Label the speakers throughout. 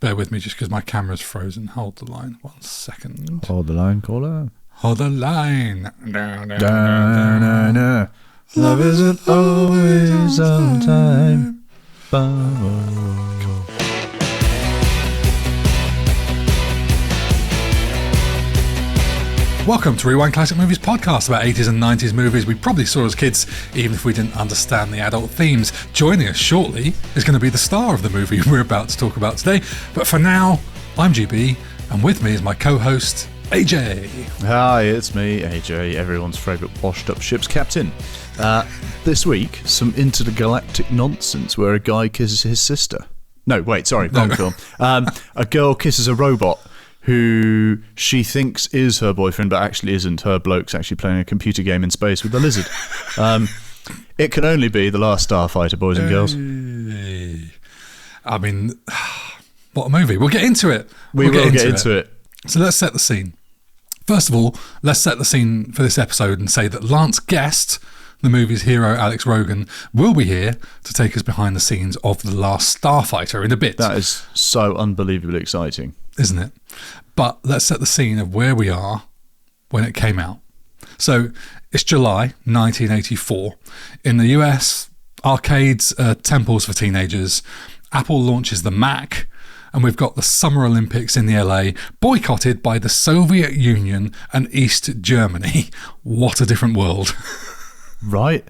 Speaker 1: Bear with me just because my camera's frozen. Hold the line 1 second.
Speaker 2: Hold the line, caller.
Speaker 1: Hold the line.
Speaker 2: Love isn't always on time. Cool.
Speaker 1: Welcome to Rewind Classic Movies podcast about 80s and 90s movies we probably saw as kids, even if we didn't understand the adult themes. Joining us shortly is going to be the star of the movie we're about to talk about today. But for now, I'm GB, and with me is my co-host, AJ.
Speaker 2: Hi, it's me, AJ, everyone's favourite washed-up ship's captain. This week, some intergalactic nonsense where a guy kisses his sister. No, wait, sorry, wrong film. A girl kisses a robot who she thinks is her boyfriend, but actually isn't. Her bloke's actually playing a computer game in space with a lizard. It can only be The Last Starfighter, boys and girls.
Speaker 1: I mean, what a movie. We'll get into it.
Speaker 2: We'll get into it.
Speaker 1: So let's set the scene. First of all, let's set the scene for this episode and say that Lance Guest, the movie's hero Alex Rogan, will be here to take us behind the scenes of The Last Starfighter in a bit.
Speaker 2: That is so unbelievably exciting.
Speaker 1: Isn't it? But let's set the scene of where we are when it came out. So it's July 1984. In the US, arcades are temples for teenagers. Apple launches the Mac, and we've got the Summer Olympics in the LA, boycotted by the Soviet Union and East Germany. What a different world.
Speaker 2: Right?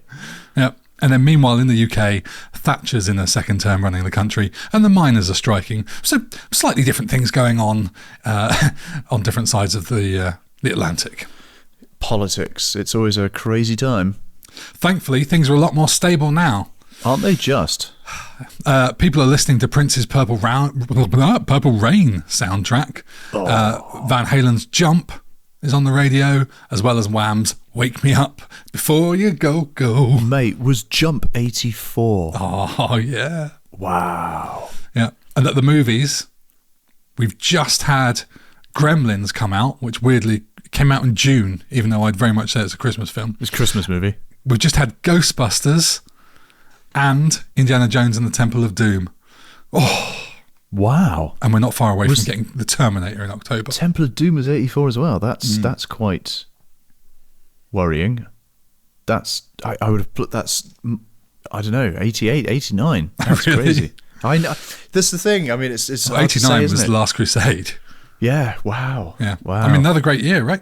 Speaker 1: Yeah. And then meanwhile in the UK, Thatcher's in her second term running the country and the miners are striking. So slightly different things going on different sides of the Atlantic. Politics.
Speaker 2: It's always a crazy time.
Speaker 1: Thankfully, things are a lot more stable now.
Speaker 2: Aren't they just?
Speaker 1: People are listening to Prince's Purple Rain soundtrack. Van Halen's Jump is on the radio, as well as Wham's Wake Me Up Before You Go Go.
Speaker 2: Mate, was Jump 84?
Speaker 1: Oh, yeah.
Speaker 2: Wow.
Speaker 1: Yeah. And at the movies, we've just had Gremlins come out, which weirdly came out in June, even though I'd very much say it's a Christmas film.
Speaker 2: It's a Christmas movie.
Speaker 1: We've just had Ghostbusters and Indiana Jones and the Temple of Doom. Oh,
Speaker 2: wow.
Speaker 1: And we're not far away from getting The Terminator in October.
Speaker 2: Temple of Doom was 84 as well. That's quite worrying. I would have put that's, I don't know, 88, 89. That's
Speaker 1: really?
Speaker 2: Crazy. I know. That's the thing. I mean, it's
Speaker 1: well, 89 was The Last Crusade.
Speaker 2: Yeah. Wow.
Speaker 1: Yeah.
Speaker 2: Wow.
Speaker 1: I mean, another great year, right?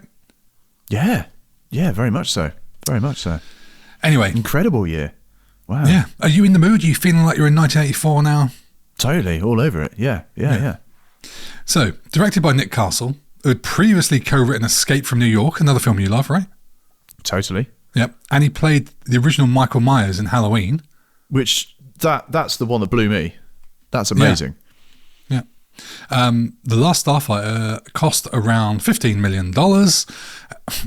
Speaker 2: Yeah. Yeah, very much so. Very much so.
Speaker 1: Anyway.
Speaker 2: Incredible year. Wow.
Speaker 1: Yeah. Are you in the mood? Are you feeling like you're in 1984 now?
Speaker 2: Totally, all over it. Yeah.
Speaker 1: So, directed by Nick Castle, who had previously co-written Escape from New York, another film you love, right?
Speaker 2: Totally.
Speaker 1: Yep. And he played the original Michael Myers in Halloween.
Speaker 2: Which, that's the one that blew me. That's amazing.
Speaker 1: Yeah. The Last Starfighter cost around $15 million,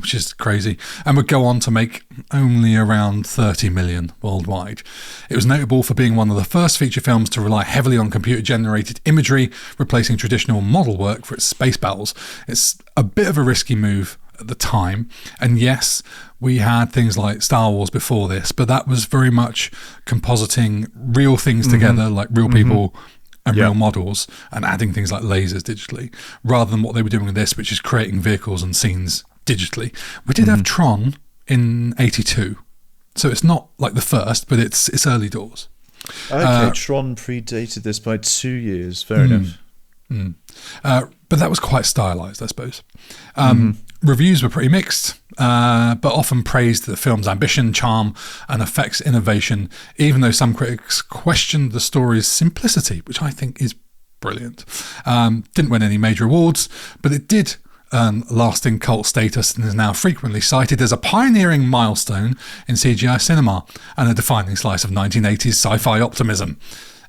Speaker 1: which is crazy, and would go on to make only around $30 million worldwide. It was notable for being one of the first feature films to rely heavily on computer-generated imagery, replacing traditional model work for its space battles. It's a bit of a risky move at the time, and yes, we had things like Star Wars before this, but that was very much compositing real things together, like real people and real models, and adding things like lasers digitally, rather than what they were doing with this, which is creating vehicles and scenes digitally. We did have Tron in 82, so it's not like the first, but it's early doors.
Speaker 2: Okay, Tron predated this by 2 years. Fair enough.
Speaker 1: But that was quite stylized, I suppose. Reviews were pretty mixed, but often praised the film's ambition, charm, and effects innovation, even though some critics questioned the story's simplicity, which I think is brilliant. Didn't win any major awards, but it did earn lasting cult status and is now frequently cited as a pioneering milestone in CGI cinema and a defining slice of 1980s sci-fi optimism.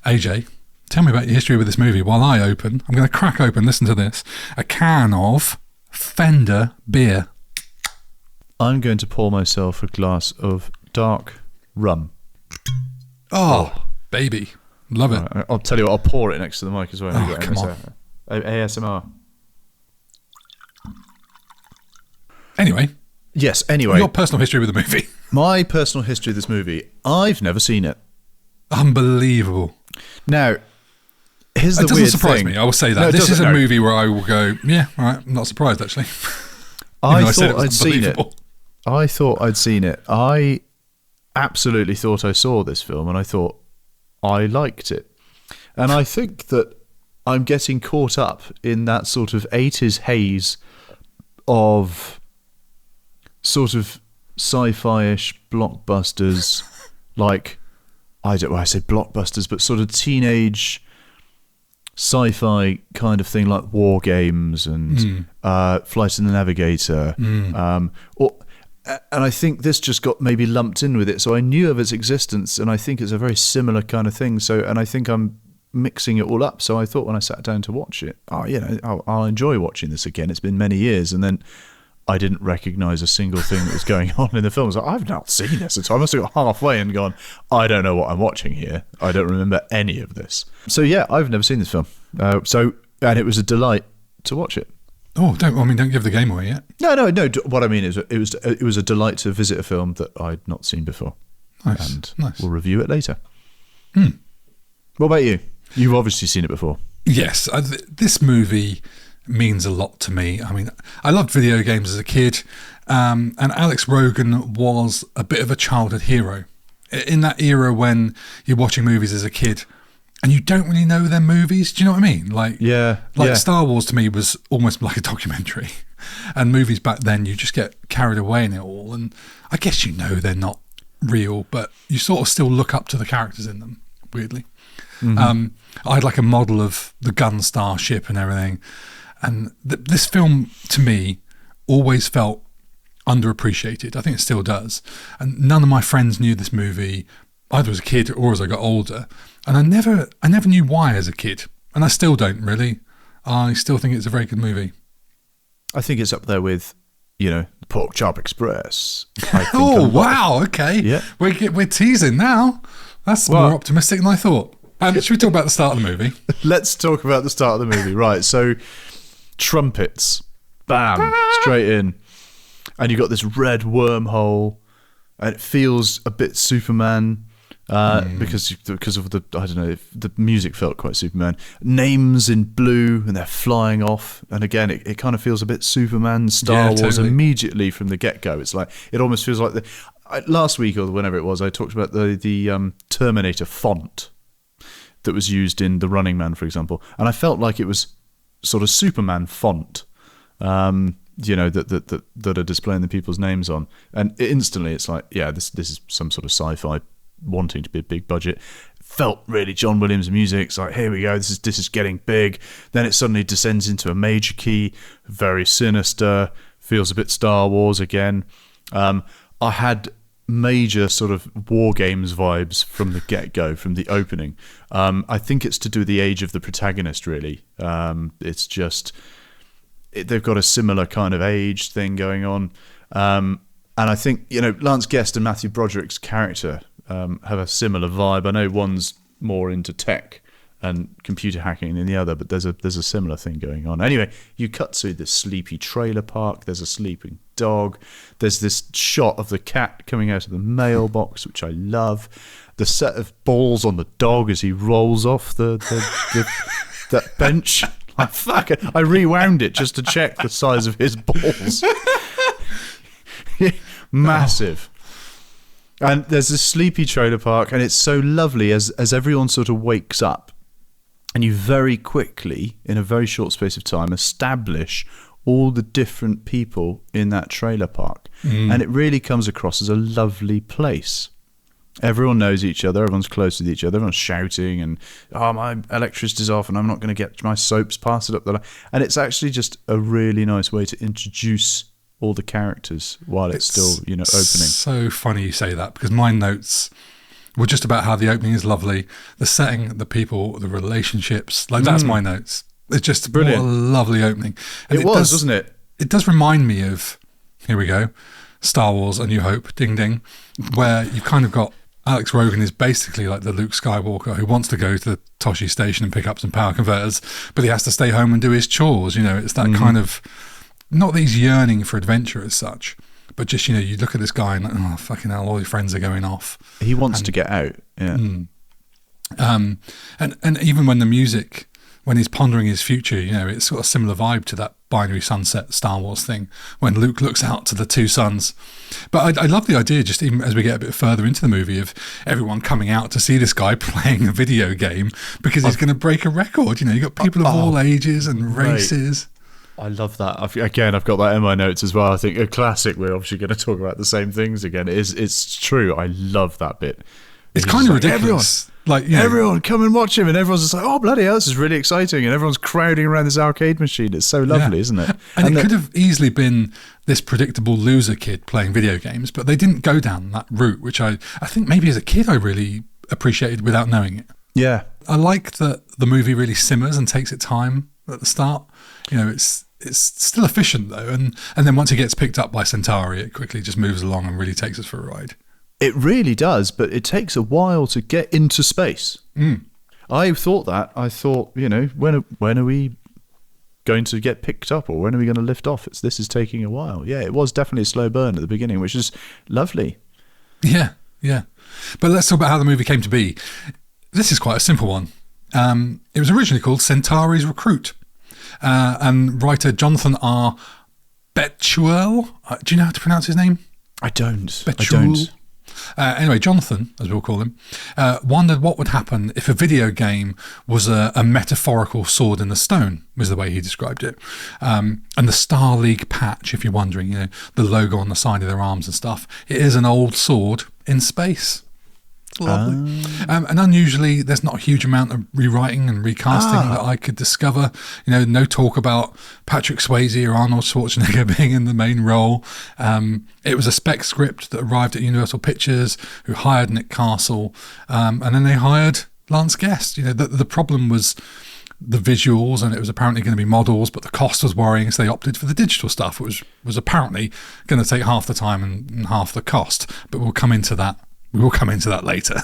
Speaker 1: AJ, tell me about your history with this movie while I'm going to crack open, listen to this, a can of Fender beer.
Speaker 2: I'm going to pour myself a glass of dark rum.
Speaker 1: Oh, baby. Love it.
Speaker 2: Right, I'll tell you what, I'll pour it next to the mic as well.
Speaker 1: Oh, come on.
Speaker 2: ASMR.
Speaker 1: Anyway.
Speaker 2: Yes, anyway.
Speaker 1: Your personal history with the movie.
Speaker 2: My personal history of this movie. I've never seen it.
Speaker 1: Unbelievable.
Speaker 2: Now, Here's the
Speaker 1: It doesn't
Speaker 2: weird
Speaker 1: surprise
Speaker 2: thing.
Speaker 1: me. I will say that.
Speaker 2: No, it
Speaker 1: This is a
Speaker 2: doesn't, no.
Speaker 1: movie where I will go, yeah, all right, I'm not surprised, actually.
Speaker 2: I
Speaker 1: said
Speaker 2: thought I'd seen it.
Speaker 1: unbelievable.
Speaker 2: I thought I'd seen it. I absolutely thought I saw this film, and I thought I liked it. And I think that I'm getting caught up in that sort of 80s haze of sort of sci-fi-ish blockbusters, like, I don't know why I say blockbusters, but sort of teenage sci-fi kind of thing, like War Games and Flight of the Navigator. And I think this just got maybe lumped in with it. So I knew of its existence, and I think it's a very similar kind of thing. So, and I think I'm mixing it all up. So I thought when I sat down to watch it, I'll enjoy watching this again. It's been many years, and then I didn't recognise a single thing that was going on in the film. I was like, I've not seen this. So I must have got halfway and gone, I don't know what I'm watching here. I don't remember any of this. So yeah, I've never seen this film. And it was a delight to watch it.
Speaker 1: Oh, don't give the game away yet.
Speaker 2: No. What I mean is, it was a delight to visit a film that I'd not seen before.
Speaker 1: Nice.
Speaker 2: And
Speaker 1: nice.
Speaker 2: We'll review it later. What about you? You've obviously seen it before.
Speaker 1: Yes, this movie means a lot to me. I mean, I loved video games as a kid, and Alex Rogan was a bit of a childhood hero. In that era when you're watching movies as a kid and you don't really know their movies, do you know what I mean? Like Star Wars to me was almost like a documentary, and movies back then you just get carried away in it all, and I guess you know they're not real, but you sort of still look up to the characters in them, weirdly. I had like a model of the gun starship and everything, and this film to me always felt underappreciated. I think it still does, and none of my friends knew this movie either as a kid or as I got older, and I never knew why as a kid, and I still don't really. I still think it's a very good movie.
Speaker 2: I think it's up there with, Pork Chop Express.
Speaker 1: Oh wow, okay,
Speaker 2: Yeah,
Speaker 1: we're teasing now. That's more optimistic than I thought. Should we talk about the start of the movie?
Speaker 2: Let's talk about the start of the movie. Right, so trumpets, bam, straight in, and you got this red wormhole, and it feels a bit Superman because of the music felt quite Superman. Names in blue, and they're flying off, and again it kind of feels a bit Superman, Star Wars
Speaker 1: totally.
Speaker 2: Immediately from the get go. It's like it almost feels like last week or whenever it was, I talked about the Terminator font that was used in The Running Man, for example, and I felt like it was sort of Superman font, that are displaying the people's names on, and instantly it's like, yeah, this is some sort of sci-fi wanting to be a big budget. Felt really John Williams music. It's like, here we go, this is getting big. Then it suddenly descends into a major key, very sinister, feels a bit Star Wars again. I had major sort of War Games vibes from the get-go, from the opening. I think it's to do with the age of the protagonist, really. It's just they've got a similar kind of age thing going on, and I think Lance Guest and Matthew Broderick's character have a similar vibe. I know one's more into tech and computer hacking than the other, but there's a similar thing going on. Anyway, you cut to this sleepy trailer park. There's a sleeping dog. There's this shot of the cat coming out of the mailbox, which I love. The set of balls on the dog as he rolls off that bench. I rewound it just to check the size of his balls. Massive. And there's this sleepy trailer park, and it's so lovely as everyone sort of wakes up, and you very quickly, in a very short space of time, establish all the different people in that trailer park. And it really comes across as a lovely place. Everyone knows each other, everyone's close with each other, everyone's shouting, and my electricity's off and I'm not going to get my soaps passed up the line. And it's actually just a really nice way to introduce all the characters while it's still opening.
Speaker 1: So funny you say that, because my notes were just about how the opening is lovely, the setting, the people, the relationships. Like that's my notes. It's just brilliant. What a lovely opening. And
Speaker 2: it was, wasn't it?
Speaker 1: It does remind me of, here we go, Star Wars: A New Hope, ding ding, where you've kind of got Alex Rogan is basically like the Luke Skywalker who wants to go to the Toshi station and pick up some power converters, but he has to stay home and do his chores. It's that kind of, not that he's yearning for adventure as such, but just, you look at this guy and like, oh, fucking hell, all his friends are going off.
Speaker 2: He wants to get out. Yeah.
Speaker 1: And even when the music when he's pondering his future, it's sort of similar vibe to that binary sunset Star Wars thing when Luke looks out to the two suns. But I love the idea, just even as we get a bit further into the movie, of everyone coming out to see this guy playing a video game because he's going to break a record. You've got people of all ages and races.
Speaker 2: I love that. I've got that in my notes as well. I think a classic. We're obviously going to talk about the same things again. It's true. I love that bit.
Speaker 1: It's kind of ridiculous.
Speaker 2: Everyone come and watch him, and everyone's just like, oh, bloody hell, this is really exciting, and everyone's crowding around this arcade machine. It's so lovely, isn't it?
Speaker 1: And it could have easily been this predictable loser kid playing video games, but they didn't go down that route, which I think maybe as a kid I really appreciated without knowing it.
Speaker 2: Yeah.
Speaker 1: I like that the movie really simmers and takes its time at the start. It's still efficient though, and then once it gets picked up by Centauri, it quickly just moves along and really takes us for a ride.
Speaker 2: It really does, but it takes a while to get into space. I thought that. I thought, when are we going to get picked up, or when are we going to lift off? This is taking a while. Yeah, it was definitely a slow burn at the beginning, which is lovely.
Speaker 1: Yeah. But let's talk about how the movie came to be. This is quite a simple one. It was originally called Centauri's Recruit, and writer Jonathan R. Bethuel. Do you know how to pronounce his name?
Speaker 2: I don't.
Speaker 1: Bethuel. Anyway, Jonathan, as we'll call him, wondered what would happen if a video game was a metaphorical sword in the stone, was the way he described it. And the Star League patch, if you're wondering, the logo on the side of their arms and stuff, it is an old sword in space. It's lovely. And unusually, there's not a huge amount of rewriting and recasting that I could discover. No talk about Patrick Swayze or Arnold Schwarzenegger being in the main role. It was a spec script that arrived at Universal Pictures, who hired Nick Castle, and then they hired Lance Guest. The problem was the visuals, and it was apparently going to be models, but the cost was worrying, so they opted for the digital stuff, which was apparently going to take half the time and half the cost. But we'll come into that. We will come into that later,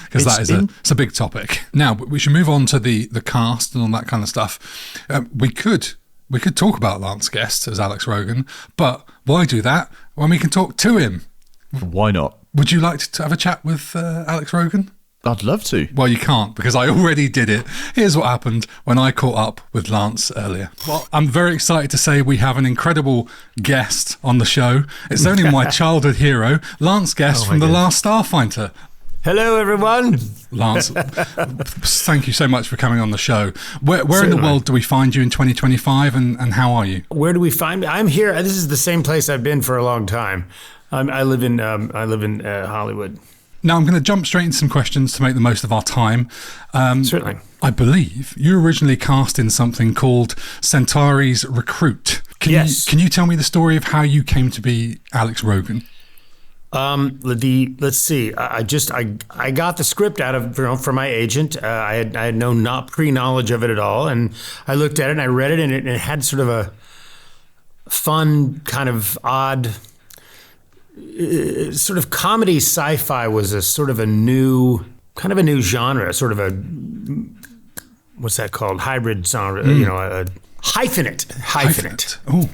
Speaker 1: because it's a big topic. Now, we should move on to the cast and all that kind of stuff. We could talk about Lance Guest as Alex Rogan, but why do that when we can talk to him?
Speaker 2: Why not?
Speaker 1: Would you like to have a chat with Alex Rogan?
Speaker 2: I'd love to.
Speaker 1: Well, you can't, because I already did it. Here's what happened when I caught up with Lance earlier. Well, I'm very excited to say we have an incredible guest on the show. It's only my childhood hero, Lance Guest from The Last Starfighter.
Speaker 3: Hello, everyone.
Speaker 1: Lance, thank you so much for coming on the show. Where in the world do we find you in 2025, and how are you?
Speaker 3: Where do we find me? I'm here. This is the same place I've been for a long time. I live in Hollywood.
Speaker 1: Now, I'm going to jump straight into some questions to make the most of our time.
Speaker 3: Certainly.
Speaker 1: I believe you originally cast in something called Centauri's Recruit.
Speaker 3: Yes.
Speaker 1: Can you tell me the story of how you came to be Alex Rogan?
Speaker 3: Let's see. I got the script out of from my agent. I had no pre-knowledge of it at all, and I looked at it and I read it, and it had sort of a fun, kind of odd, sort of comedy sci-fi was a sort of a new genre, sort of a, what's that called? Hybrid genre, a hyphenate.
Speaker 1: Oh.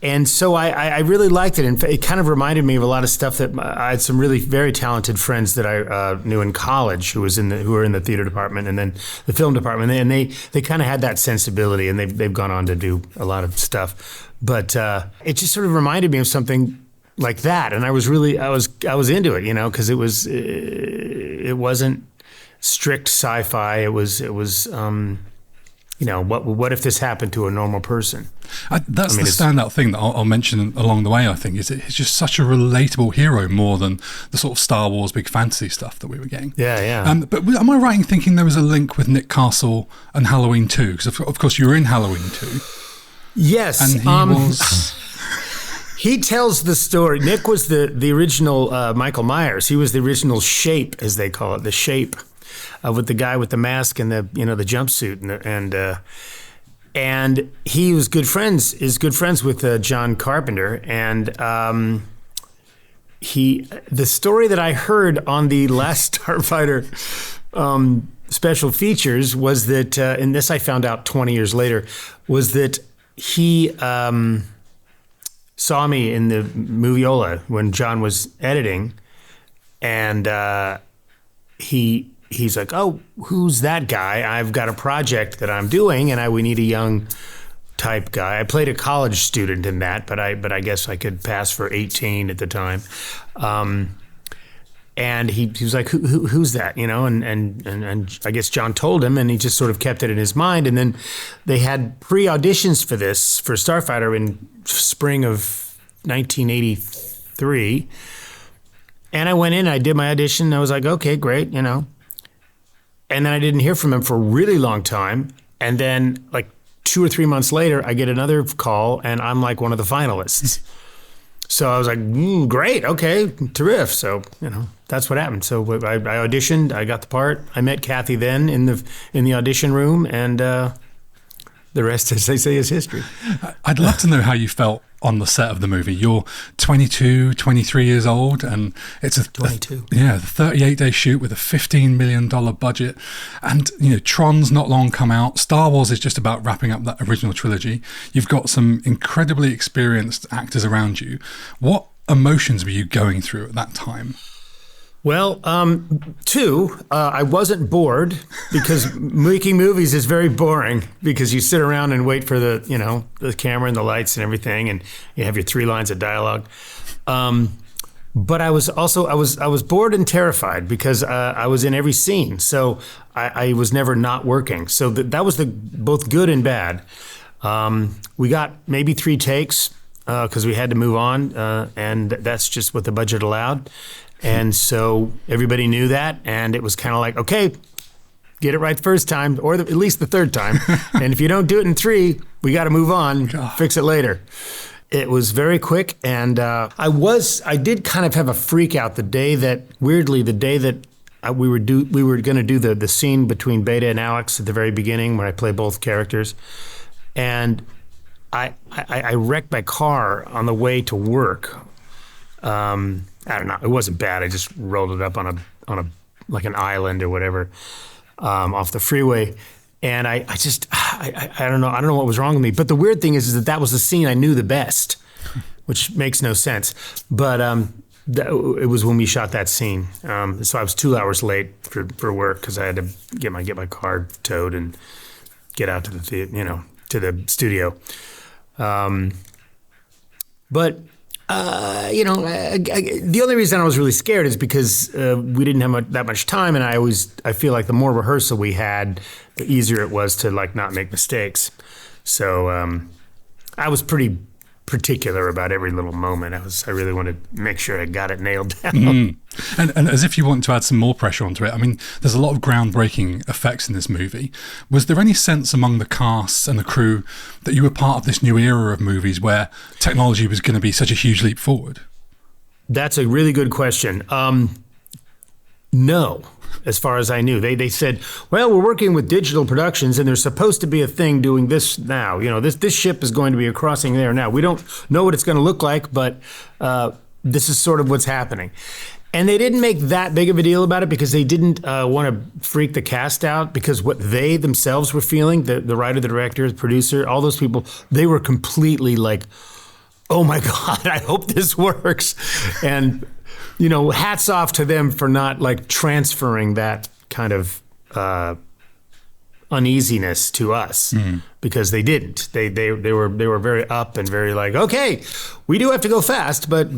Speaker 3: And so I really liked it. And it kind of reminded me of a lot of stuff that I had some really very talented friends that I knew in college who were in the theater department and then the film department. And they kind of had that sensibility, and they've gone on to do a lot of stuff. But it just sort of reminded me of something like that. And I was into it, because it wasn't strict sci-fi. It was what if this happened to a normal person?
Speaker 1: That's the standout thing that I'll mention along the way, I think, is it's just such a relatable hero more than the sort of Star Wars big fantasy stuff that we were getting.
Speaker 3: Yeah.
Speaker 1: But am I right in thinking there was a link with Nick Castle and Halloween 2? Because, of course, you were in Halloween 2.
Speaker 3: Yes.
Speaker 1: And he was...
Speaker 3: He tells the story. Nick was the original Michael Myers. He was the original Shape, as they call it, the Shape. With the guy with the mask and the jumpsuit and he was good friends with John Carpenter, and the story that I heard on the Last Starfighter special features was that, and this I found out 20 years later, was that he saw me in the Moviola when John was editing, and he he's like, oh, who's that guy? I've got a project that I'm doing, and we need a young type guy. I played a college student in that, but I guess I could pass for 18 at the time. And he was like, who's that? And I guess John told him, and he just sort of kept it in his mind. And then they had pre-auditions for Starfighter in spring of 1983. And I went in, I did my audition. I was like, okay, great, And then I didn't hear from him for a really long time. And then like 2 or 3 months later, I get another call, and I'm like one of the finalists. So I was like, great, okay, terrific. So, that's what happened. So I auditioned, I got the part. I met Kathy then in the audition room, and the rest, as they say, is history.
Speaker 1: I'd love to know how you felt on the set of the movie. You're 22, 23 years old, and it's a
Speaker 3: 22.
Speaker 1: The 38-day shoot with a $15 million budget. And, Tron's not long come out. Star Wars is just about wrapping up that original trilogy. You've got some incredibly experienced actors around you. What emotions were you going through at that time?
Speaker 3: Well, two, I wasn't bored because making movies is very boring because you sit around and wait for the camera and the lights and everything, and you have your 3 lines of dialogue. But I was also I was bored and terrified because I was in every scene, so I was never not working. So that was both good and bad. We got maybe 3 takes because we had to move on, and that's just what the budget allowed. And so everybody knew that, and it was kind of like, okay, get it right the first time, or at least the third time. And if you don't do it in 3, we got to move on, fix it later. It was very quick, and I did kind of have a freak out the day that we were going to do the scene between Beta and Alex at the very beginning when I play both characters, and I wrecked my car on the way to work. I don't know. It wasn't bad. I just rolled it up on a like an island or whatever off the freeway, and I don't know. I don't know what was wrong with me. But the weird thing is that was the scene I knew the best, which makes no sense. But it was when we shot that scene. So I was 2 hours late for work because I had to get my car towed and get out to to the studio. But. The only reason I was really scared is because we didn't have that much time, and I feel like the more rehearsal we had, the easier it was to not make mistakes. So I was pretty particular about every little moment. I really wanted to make sure I got it nailed down.
Speaker 1: And as if you want to add some more pressure onto it, I mean, there's a lot of groundbreaking effects in this movie. Was there any sense among the cast and the crew that you were part of this new era of movies where technology was going to be such a huge leap forward?
Speaker 3: That's a really good question. No. As far as I knew, they said, well, we're working with digital productions, and there's supposed to be a thing doing this now. This ship is going to be crossing there now. We don't know what it's going to look like, but this is sort of what's happening. And they didn't make that big of a deal about it because they didn't want to freak the cast out, because what they themselves were feeling, the writer, the director, the producer, all those people, they were completely like, oh my God, I hope this works. And hats off to them for not transferring that kind of uneasiness to us, because they didn't. They were very up and very okay, we do have to go fast, but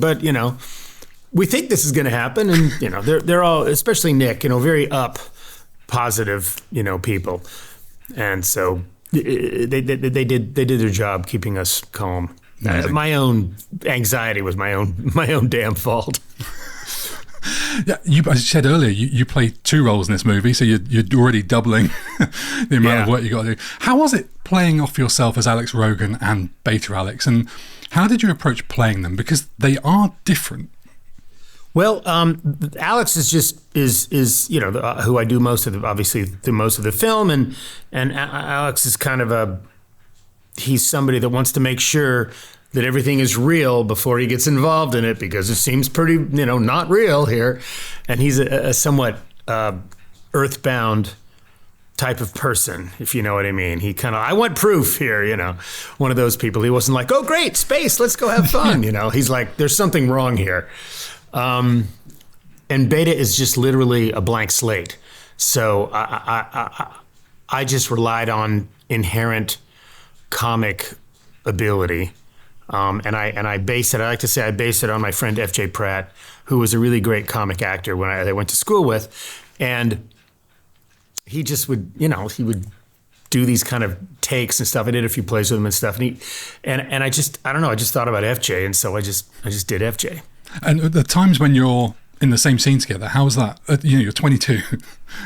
Speaker 3: we think this is going to happen, and they're all, especially Nick, very up, positive, people, and so they did their job keeping us calm. My own anxiety was my own damn fault.
Speaker 1: Yeah, as you said earlier, you play 2 roles in this movie, so you're already doubling the amount of work you got to do. How was it playing off yourself as Alex Rogan and Beta Alex, and how did you approach playing them? Because they are different.
Speaker 3: Well, Alex is who I do most of the film, and Alex is kind of he's somebody that wants to make sure that everything is real before he gets involved in it, because it seems pretty, not real here. And he's a somewhat earthbound type of person, if you know what I mean. He kind of, I want proof here, one of those people. He wasn't like, oh, great, space, let's go have fun. He's like, there's something wrong here. And Beta is just literally a blank slate. So I just relied on inherent comic ability. And I based it, I like to say I based it on my friend F.J. Pratt, who was a really great comic actor I went to school with. And he just would, he would do these kind of takes and stuff. I did a few plays with him and stuff. And I don't know, I just thought about FJ. And so I just did FJ.
Speaker 1: And at the times when you're in the same scene together, how was that? You're 22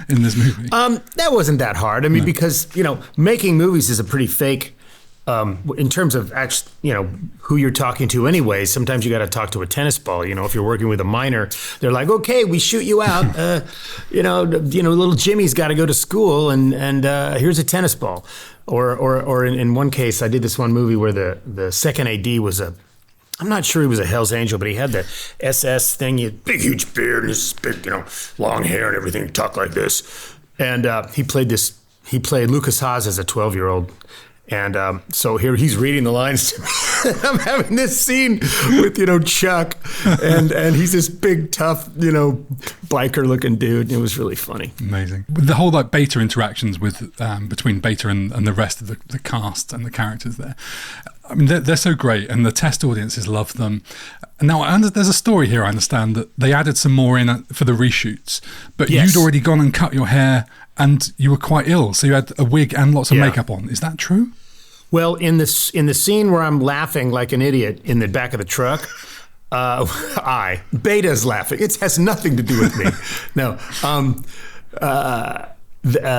Speaker 1: in this movie.
Speaker 3: That wasn't that hard. I mean, because, making movies is a pretty fake, in terms of actually, who you're talking to anyway. Sometimes you got to talk to a tennis ball. If you're working with a minor, they're like, okay, we shoot you out. Little Jimmy's got to go to school, and here's a tennis ball. Or in one case, I did this one movie where the second AD was I'm not sure he was a Hell's Angel, but he had the SS thing. He had big, huge beard and this big, long hair and everything, talk like this. And he played Lucas Haas as a 12-year-old. And so here he's reading the lines to me. I'm having this scene with, Chuck. And he's this big, tough, biker-looking dude. It was really funny.
Speaker 1: Amazing. The whole beta interactions with between Beta and the rest of the cast and the characters there. I mean, they're so great, and the test audiences love them. Now, there's a story here, I understand, that they added some more in for the reshoots, but
Speaker 3: Yes.
Speaker 1: you'd already gone and cut your hair, and you were quite ill, so you had a wig and lots of makeup on. Is that true?
Speaker 3: Well, in the scene where I'm laughing like an idiot in the back of the truck, Beta's laughing. It has nothing to do with me. No.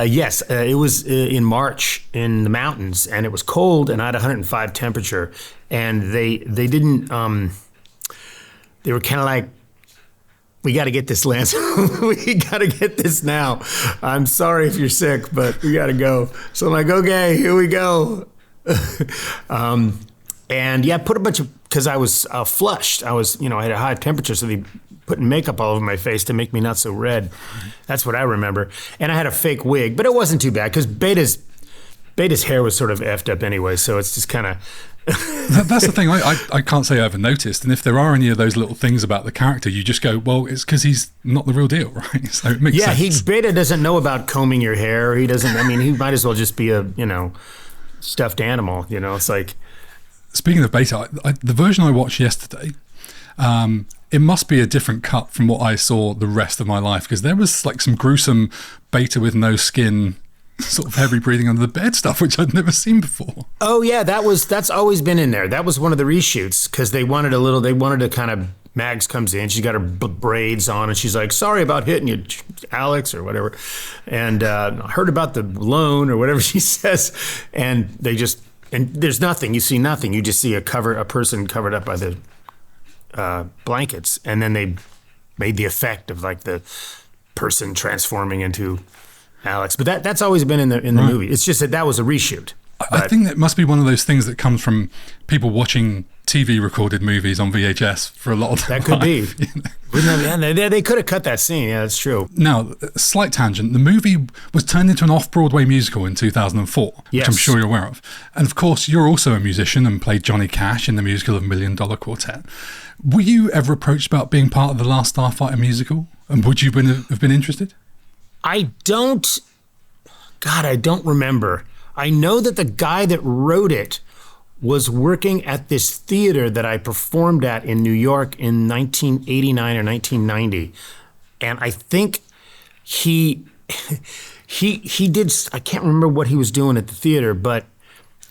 Speaker 3: Yes, it was in March in the mountains, and it was cold, and I had 105 temperature, and they didn't. They were kind of like, we got to get this, Lance. We got to get this now. I'm sorry if you're sick, but we got to go. So I'm like, okay, here we go. And yeah, put a bunch of, because I was flushed. I was, I had a high temperature, so they put makeup all over my face to make me not so red. That's what I remember. And I had a fake wig, but it wasn't too bad because Beta's hair was sort of effed up anyway, so it's just kind of.
Speaker 1: That's the thing. I can't say I ever noticed. And if there are any of those little things about the character, you just go, well, it's because he's not the real deal, right? So it makes sense.
Speaker 3: Beta doesn't know about combing your hair. He doesn't. I mean, he might as well just be a stuffed animal. It's like.
Speaker 1: Speaking of Beta, the version I watched yesterday, it must be a different cut from what I saw the rest of my life, because there was some gruesome Beta with no skin, sort of heavy breathing under the bed stuff, which I'd never seen before.
Speaker 3: Oh yeah, that's always been in there. That was one of the reshoots because they wanted to kind of. Mags comes in, she's got her braids on, and she's like, sorry about hitting you, Alex, or whatever. And I heard about the loan, or whatever she says. And and there's nothing. You see nothing. You just see a person covered up by the blankets. And then they made the effect of the person transforming into Alex. But that's always been in the movie. It's just that was a reshoot.
Speaker 1: I think that must be one of those things that comes from people watching TV recorded movies on VHS for a lot of time.
Speaker 3: That could be. They could have cut that scene. Yeah, that's true.
Speaker 1: Now, slight tangent. The movie was turned into an off-Broadway musical in 2004, which I'm sure you're aware of. And of course, you're also a musician and played Johnny Cash in the musical of $1 Million Quartet. Were you ever approached about being part of the Last Starfighter musical? And would you have been interested?
Speaker 3: I don't remember. I know that the guy that wrote it was working at this theater that I performed at in New York in 1989 or 1990. And I think he did, I can't remember what he was doing at the theater, but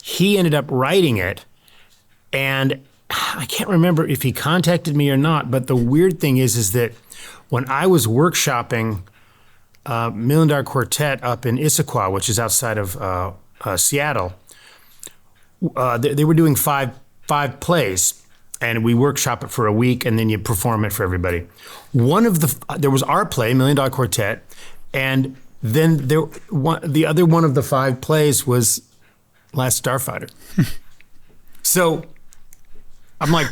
Speaker 3: he ended up writing it. And I can't remember if he contacted me or not, but the weird thing is that when I was workshopping $1 Million Quartet up in Issaquah, which is outside of Seattle, they were doing five plays, and we workshop it for a week, and then you perform it for everybody. There was our play, $1 Million Quartet, and then the other one of the 5 plays was Last Starfighter. So I'm like,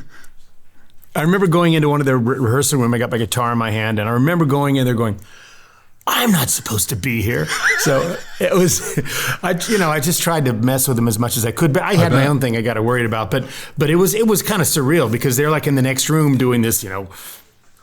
Speaker 3: I remember going into one of the rehearsal room. I got my guitar in my hand, and I remember going in there going, I'm not supposed to be here. So it was, I just tried to mess with them as much as I could, but I had my own thing I got worried about. But it was kind of surreal because they're in the next room doing this,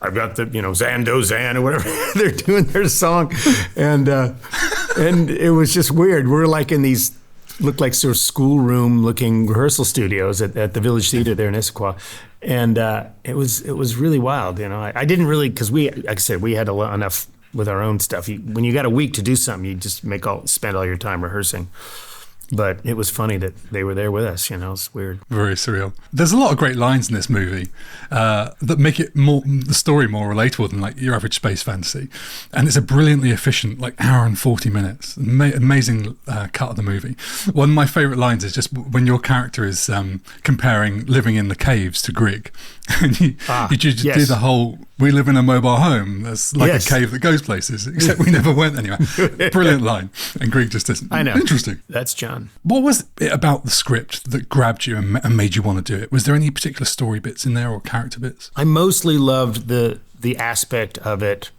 Speaker 3: I've got the, Zando Zan or whatever. They're doing their song. And it was just weird. We're like in these, looked like sort of schoolroom looking rehearsal studios at the Village Theater there in Issaquah. And it was really wild. I didn't really, because like I said, we had enough with our own stuff. When you got a week to do something, you just spend all your time rehearsing. But it was funny that they were there with us. It's weird.
Speaker 1: Very surreal. There's a lot of great lines in this movie that make it the story more relatable than like your average space fantasy. And it's a brilliantly efficient, like hour and 40 minutes. Amazing cut of the movie. One of my favorite lines is just when your character is comparing living in the caves to Grigg. And you just do the whole, we live in a mobile home. That's like a cave that goes places, except we never went anywhere. Brilliant line. And Grigg just isn't.
Speaker 3: I know.
Speaker 1: Interesting.
Speaker 3: That's John.
Speaker 1: What was it about the script that grabbed you and made you want to do it? Was there any particular story bits in there or character bits?
Speaker 3: I mostly loved the aspect of it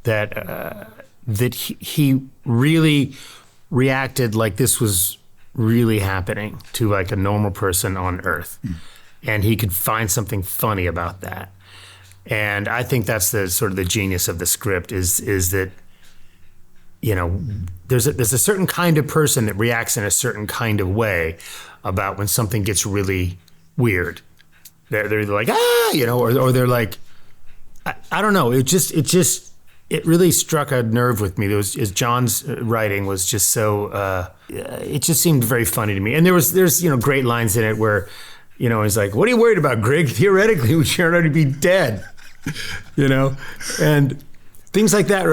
Speaker 3: that he really reacted like this was really happening to like a normal person on Earth. And he could find something funny about that. And I think that's the sort of the genius of the script is that, there's a certain kind of person that reacts in a certain kind of way about when something gets really weird. They're like, or they're like, I don't know. It really struck a nerve with me. As John's writing was just so, it just seemed very funny to me. And there's great lines in it where, he's like, what are you worried about, Grigg? Theoretically, we should already be dead, and things like that.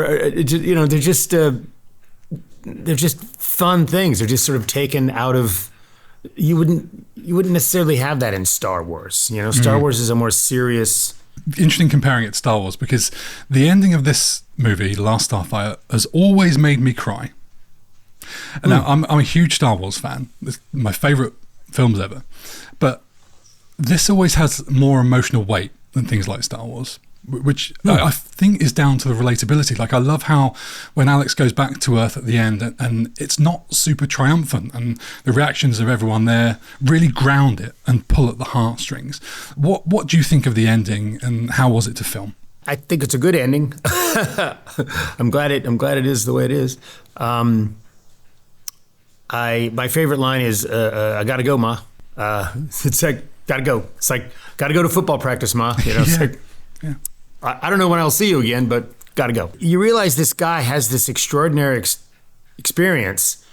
Speaker 3: They're just fun things. They're just sort of taken out of, you wouldn't necessarily have that in Star Wars. Star Wars is a more serious.
Speaker 1: Interesting comparing it to Star Wars because the ending of this movie, Last Starfighter, has always made me cry. And now I'm a huge Star Wars fan. It's my favorite films ever. But this always has more emotional weight than things like Star Wars, which I think is down to the relatability. Like I love how when Alex goes back to Earth at the end and it's not super triumphant and the reactions of everyone there really ground it and pull at the heartstrings. What do you think of the ending and how was it to film?
Speaker 3: I think it's a good ending. I'm glad it is the way it is. My favorite line is, I gotta go, Ma. It's like, gotta go. It's like, gotta go to football practice, Ma. It's like, I don't know when I'll see you again, but gotta go. You realize this guy has this extraordinary experience,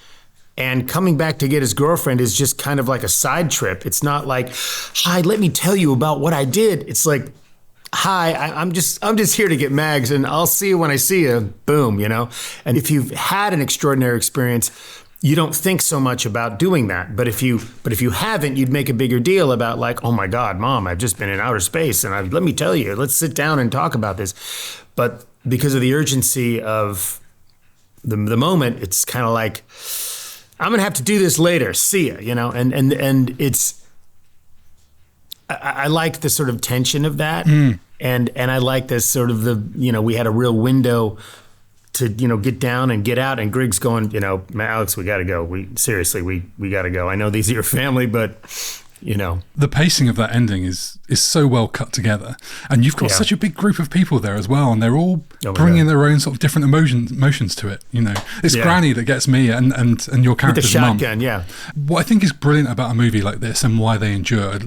Speaker 3: and coming back to get his girlfriend is just kind of like a side trip. It's not like, hi, let me tell you about what I did. It's like, hi, I'm just here to get mags, and I'll see you when I see you. Boom, And if you've had an extraordinary experience, you don't think so much about doing that. But if you haven't, you'd make a bigger deal about like, oh my God, Mom, I've just been in outer space and let me tell you, let's sit down and talk about this. But because of the urgency of the moment, it's kind of like, I'm gonna have to do this later. See ya, and it's, I like the sort of tension of that. And I like this sort of we had a real window to get down and get out, and Grigg's going, Alex, we got to go. We got to go. I know these are your family, but
Speaker 1: the pacing of that ending is so well cut together, and you've got such a big group of people there as well, and they're all bringing their own sort of different emotions to it. It's Granny that gets me, and your character's mum.
Speaker 3: With the shotgun,
Speaker 1: What I think is brilliant about a movie like this and why they endure, I'd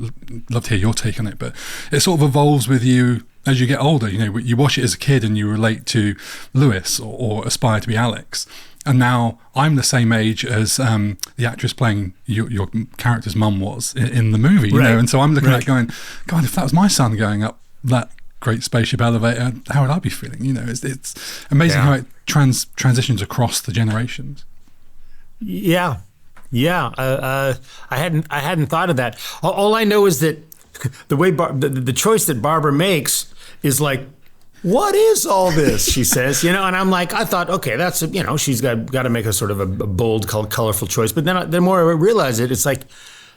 Speaker 1: love to hear your take on it, but it sort of evolves with you as you get older. You watch it as a kid and you relate to Lewis or aspire to be Alex. And now I'm the same age as the actress playing your character's mum was in the movie, you know. And so I'm looking at it going, God, if that was my son going up that great spaceship elevator, how would I be feeling? It's amazing how it transitions across the generations.
Speaker 3: I hadn't thought of that. All I know is that the way the choice that Barbara makes is like, what is all this? She says, and I'm like, I thought, okay, that's, she's got to make a sort of a bold, colorful choice. But then the more I realize it, it's like,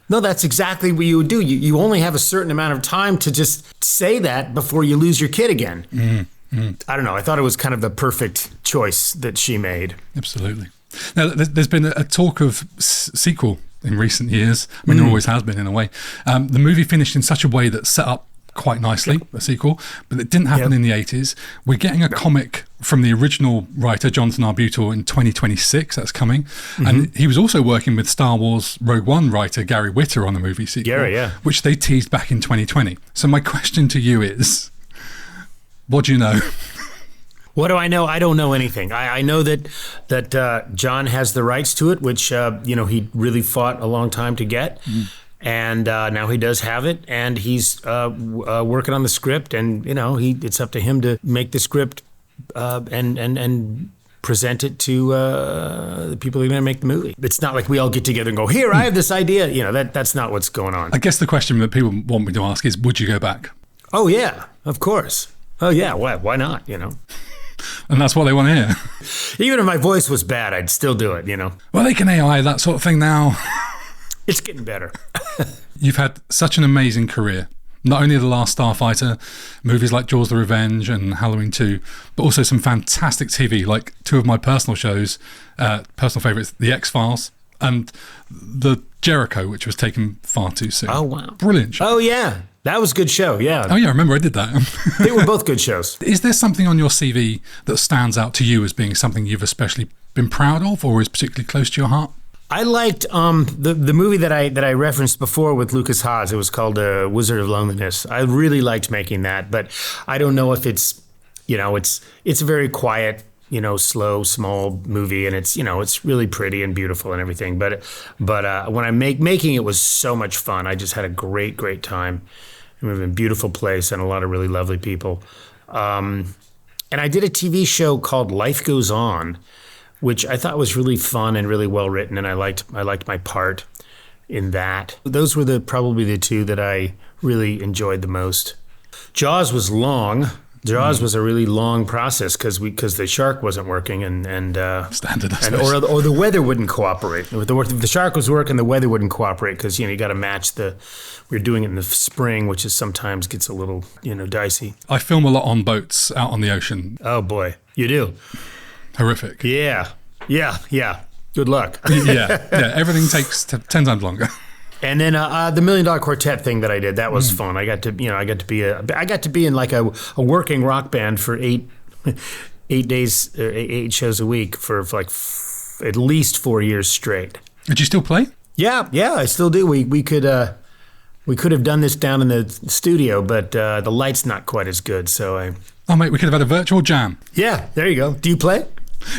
Speaker 3: no, that's exactly what you would do. You only have a certain amount of time to just say that before you lose your kid again. I don't know. I thought it was kind of the perfect choice that she made.
Speaker 1: Absolutely. Now, there's been a talk of sequel in recent years. I mean, there always has been in a way. The movie finished in such a way that set up quite nicely, a sequel, but it didn't happen in the 80s. We're getting a comic from the original writer, Jonathan Arbuckle, in 2026. That's coming. And he was also working with Star Wars Rogue One writer Gary Whitta on the movie sequel, which they teased back in 2020. So my question to you is, what do you know?
Speaker 3: What do I know? I don't know anything. I know that John has the rights to it, which he really fought a long time to get. And now he does have it, and he's working on the script, and it's up to him to make the script and present it to the people who are going to make the movie. It's not like we all get together and go, "Here, I have this idea." That's not what's going on.
Speaker 1: I guess the question that people want me to ask is, would you go back?
Speaker 3: Oh yeah, of course. Oh yeah, why not?
Speaker 1: And that's what they want to hear.
Speaker 3: Even if my voice was bad, I'd still do it.
Speaker 1: Well, they can AI that sort of thing now.
Speaker 3: It's getting better.
Speaker 1: You've had such an amazing career. Not only The Last Starfighter, movies like Jaws the Revenge and Halloween 2, but also some fantastic TV, like two of my personal shows, personal favourites, The X-Files and The Jericho, which was taken far too soon.
Speaker 3: Oh, wow.
Speaker 1: Brilliant show.
Speaker 3: Oh, yeah. That was a good show, yeah.
Speaker 1: Oh, yeah, I remember I did that.
Speaker 3: They were both good shows.
Speaker 1: Is there something on your CV that stands out to you as being something you've especially been proud of or is particularly close to your heart?
Speaker 3: I liked the movie that I referenced before with Lucas Haas. It was called Wizard of Loneliness. I really liked making that, but I don't know if it's a very quiet, slow, small movie, and it's really pretty and beautiful and everything. But when I making it was so much fun. I just had a great time. We were in a beautiful place and a lot of really lovely people. And I did a TV show called Life Goes On, which I thought was really fun and really well written, and I liked my part in that. Those were probably the two that I really enjoyed the most. Jaws was long. Jaws was a really long process because the shark wasn't working and
Speaker 1: standard,
Speaker 3: or the weather wouldn't cooperate. If the shark was working, the weather wouldn't cooperate because you got to match we're doing it in the spring, which is sometimes gets a little dicey.
Speaker 1: I film a lot on boats out on the ocean.
Speaker 3: Oh boy, you do.
Speaker 1: Horrific.
Speaker 3: Yeah. Good luck.
Speaker 1: yeah. Everything takes 10 times longer.
Speaker 3: And then the $1 Million Quartet thing that I did, that was fun. I got to be in like a working rock band for 8 days, 8 shows a week for like at least 4 years straight.
Speaker 1: Did you still play?
Speaker 3: Yeah, I still do. We could have done this down in the studio, but the light's not quite as good. So
Speaker 1: oh mate, we could have had a virtual jam.
Speaker 3: Yeah, there you go. Do you play?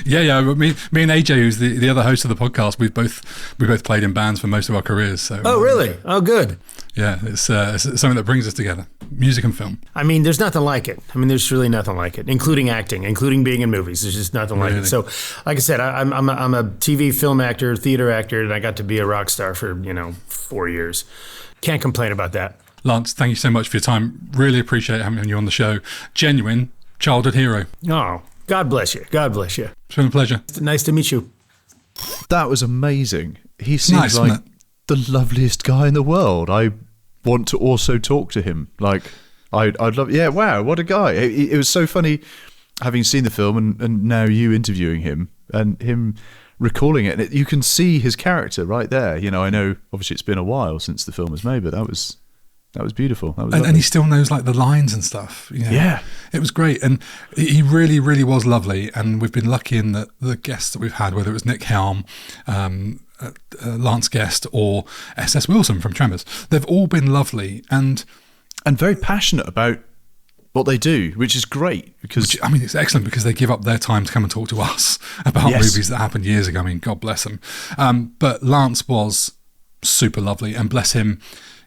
Speaker 1: Yeah. Me and AJ, who's the other host of the podcast, we both played in bands for most of our careers. So.
Speaker 3: Oh really? Oh good.
Speaker 1: Yeah, it's something that brings us together. Music and film.
Speaker 3: I mean, there's nothing like it. I mean, there's really nothing like it, including acting, including being in movies. There's just nothing like it. So, like I said, I'm a TV, film actor, theater actor, and I got to be a rock star for 4 years. Can't complain about that.
Speaker 1: Lance, thank you so much for your time. Really appreciate having you on the show. Genuine childhood hero.
Speaker 3: Oh, God bless you. God bless you.
Speaker 1: It's been a pleasure.
Speaker 3: Nice to meet you.
Speaker 2: That was amazing. He seems like the loveliest guy in the world. I want to also talk to him. Like, I'd love. Yeah, wow, what a guy! It was so funny having seen the film and now you interviewing him and him recalling it. And you can see his character right there. I know obviously it's been a while since the film was made, but that was beautiful. That was
Speaker 1: and he still knows like the lines and stuff.
Speaker 2: Yeah,
Speaker 1: it was great, and he really, really was lovely. And we've been lucky in that the guests that we've had, whether it was Nick Helm, Lance Guest, or S.S. Wilson from Tremors, they've all been lovely and
Speaker 2: very passionate about what they do, which is great because
Speaker 1: it's excellent because they give up their time to come and talk to us about movies that happened years ago. I mean, God bless them. But Lance was super lovely, and bless him.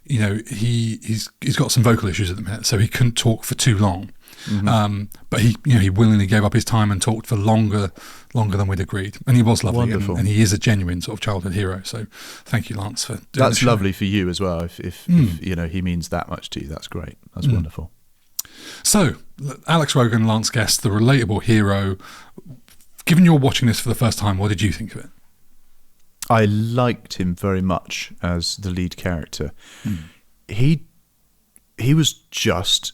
Speaker 1: He's got some vocal issues at the minute, so he couldn't talk for too long. Mm-hmm. But he willingly gave up his time and talked for longer than we'd agreed. And he was lovely, and he is a genuine sort of childhood hero. So thank you, Lance, for doing
Speaker 2: That's lovely for you as well. If he means that much to you, that's great. That's wonderful.
Speaker 1: So, Alex Rogan, Lance Guest, the relatable hero. Given you're watching this for the first time, what did you think of it?
Speaker 2: I liked him very much as the lead character. He was just...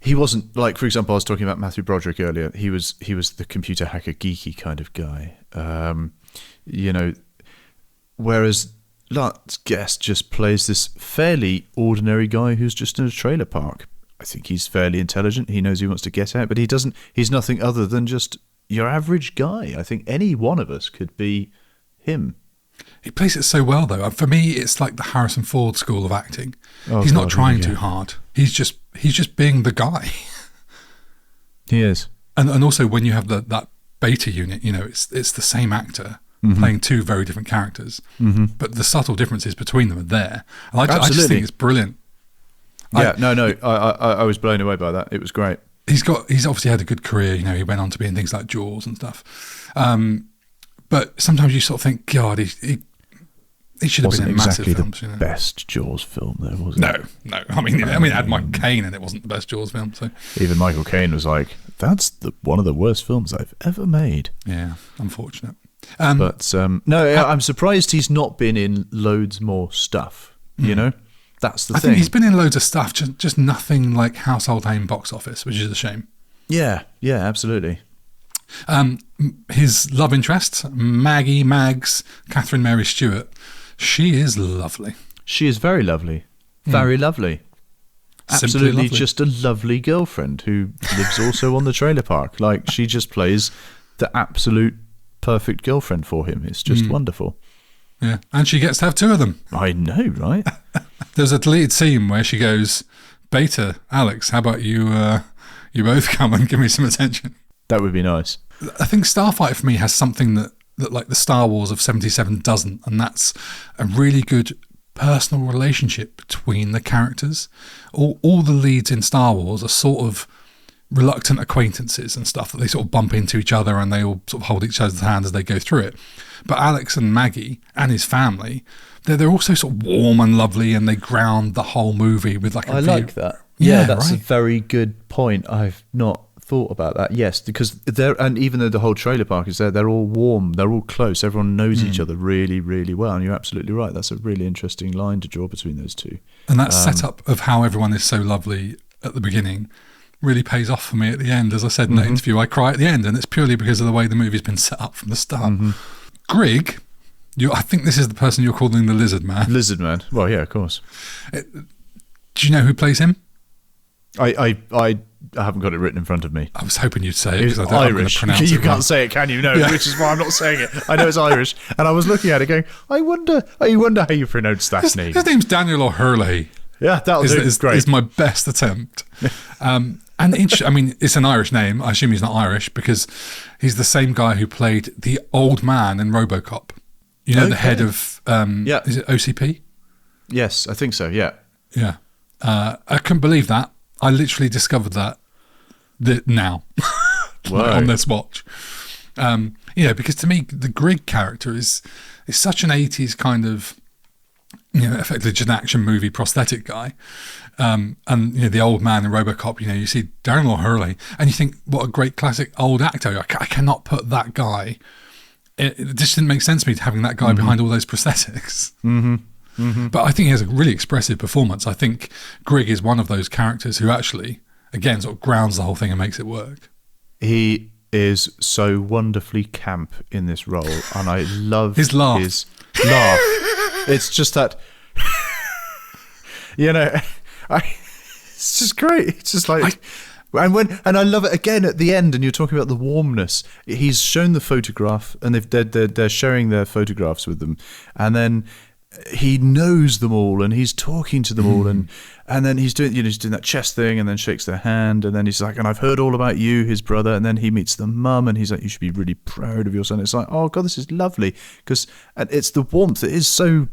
Speaker 2: He wasn't, like, for example, I was talking about Matthew Broderick earlier. He was the computer hacker geeky kind of guy. Whereas Last guest just plays this fairly ordinary guy who's just in a trailer park. I think he's fairly intelligent. He knows he wants to get out, but he's nothing other than just your average guy. I think any one of us could be him.
Speaker 1: He plays it so well, though. For me, it's like the Harrison Ford school of acting. He's not trying too hard. He's just being the guy.
Speaker 2: He is.
Speaker 1: And also when you have that beta unit, it's the same actor playing two very different characters, but the subtle differences between them are there. And I just think it's brilliant.
Speaker 2: Yeah, I was blown away by that. It was great.
Speaker 1: He's obviously had a good career. He went on to be in things like Jaws and stuff. But sometimes you sort of think, God, he should have been in massive films.
Speaker 2: The best Jaws film, though, was it?
Speaker 1: No. I mean, it had Michael Caine, and it wasn't the best Jaws film. So
Speaker 2: even Michael Caine was like, "That's one of the worst films I've ever made."
Speaker 1: Yeah, unfortunate.
Speaker 2: I'm surprised he's not been in loads more stuff. That's the thing. I think
Speaker 1: he's been in loads of stuff, just nothing like household name box office, which is a shame.
Speaker 2: Yeah, absolutely.
Speaker 1: His love interest, Mags, Catherine Mary Stewart, she is lovely.
Speaker 2: She is very lovely. Very lovely. Absolutely lovely. Just a lovely girlfriend who lives also on the trailer park. Like, she just plays the absolute perfect girlfriend for him. It's just wonderful.
Speaker 1: Yeah, and she gets to have two of them.
Speaker 2: I know, right?
Speaker 1: There's a deleted scene where she goes, Beta, Alex, how about you both come and give me some attention?
Speaker 2: That would be nice.
Speaker 1: I think Starfighter for me has something that like the Star Wars of 77 doesn't, and that's a really good personal relationship between the characters. All the leads in Star Wars are sort of reluctant acquaintances and stuff that they sort of bump into each other and they all sort of hold each other's hand as they go through it. But Alex and Maggie and his family, they're also sort of warm and lovely, and they ground the whole movie with like a
Speaker 2: I
Speaker 1: view.
Speaker 2: like that. Yeah, that's
Speaker 1: right.
Speaker 2: a very good point. I've not thought about that. Yes, because and even though the whole trailer park is there, they're all warm, they're all close, everyone knows each other really, really well, and you're absolutely right. That's a really interesting line to draw between those two.
Speaker 1: And that setup of how everyone is so lovely at the beginning really pays off for me at the end. As I said in that interview, I cry at the end, and it's purely because of the way the movie's been set up from the start. Grigg, I think this is the person you're calling the Lizard Man.
Speaker 2: Lizard Man. Well, yeah, of course.
Speaker 1: Do you know who plays him?
Speaker 2: I haven't got it written in front of me.
Speaker 1: I was hoping you'd say it because
Speaker 2: It's
Speaker 1: I'm going
Speaker 2: Irish.
Speaker 1: to pronounce it.
Speaker 2: You can't say it, can you? No, which is why I'm not saying it. I know it's Irish, and I was looking at it going, I wonder how you pronounce that name.
Speaker 1: His name's Daniel O'Hurley.
Speaker 2: Yeah, that'll do. Great.
Speaker 1: Is my best attempt. And I mean, it's an Irish name. I assume he's not Irish because he's the same guy who played the old man in RoboCop. You know, the head of is it OCP?
Speaker 2: Yes, I think so. Yeah.
Speaker 1: Yeah. I couldn't believe that. I literally discovered that now on this watch. Because to me, the Grigg character is such an 80s kind of, effectively just an action movie prosthetic guy. And the old man in RoboCop, you see Daniel O'Hurley, and you think, what a great classic old actor. I cannot put that guy. It just didn't make sense to me having that guy behind all those prosthetics. But I think he has a really expressive performance. I think Grigg is one of those characters who actually, again, sort of grounds the whole thing and makes it work.
Speaker 2: He is so wonderfully camp in this role, and I love
Speaker 1: his laugh.
Speaker 2: It's just that, it's just great. It's just like... And I love it again at the end, and you're talking about the warmness. He's shown the photograph, and they're sharing their photographs with them, and then he knows them all, and he's talking to them all, and then he's doing that chest thing, and then shakes their hand, and then he's like, and I've heard all about you, his brother, and then he meets the mum, and he's like, you should be really proud of your son. It's like, oh God, this is lovely, because it's the warmth. It is so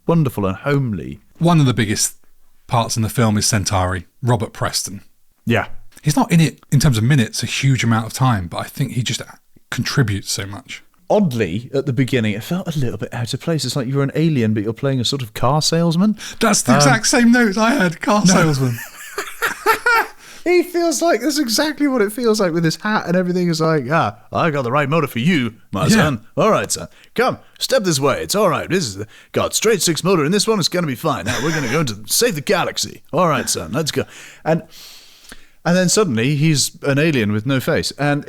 Speaker 2: wonderful and homely.
Speaker 1: One of the biggest parts in the film is Centauri, Robert Preston.
Speaker 2: Yeah.
Speaker 1: He's not in it in terms of minutes a huge amount of time, but I think he just contributes so much.
Speaker 2: Oddly, at the beginning, it felt a little bit out of place. It's like you're an alien, but you're playing a sort of car salesman.
Speaker 1: That's the exact same notes I had, salesman.
Speaker 2: He feels like, that's exactly what it feels like with his hat and everything. Is like, I got the right motor for you, my son. All right, son. Come, step this way. It's all right. This is got straight six motor, and this one is going to be fine. Now, we're going to go to save the galaxy. All right, son, let's go. And then suddenly he's an alien with no face, and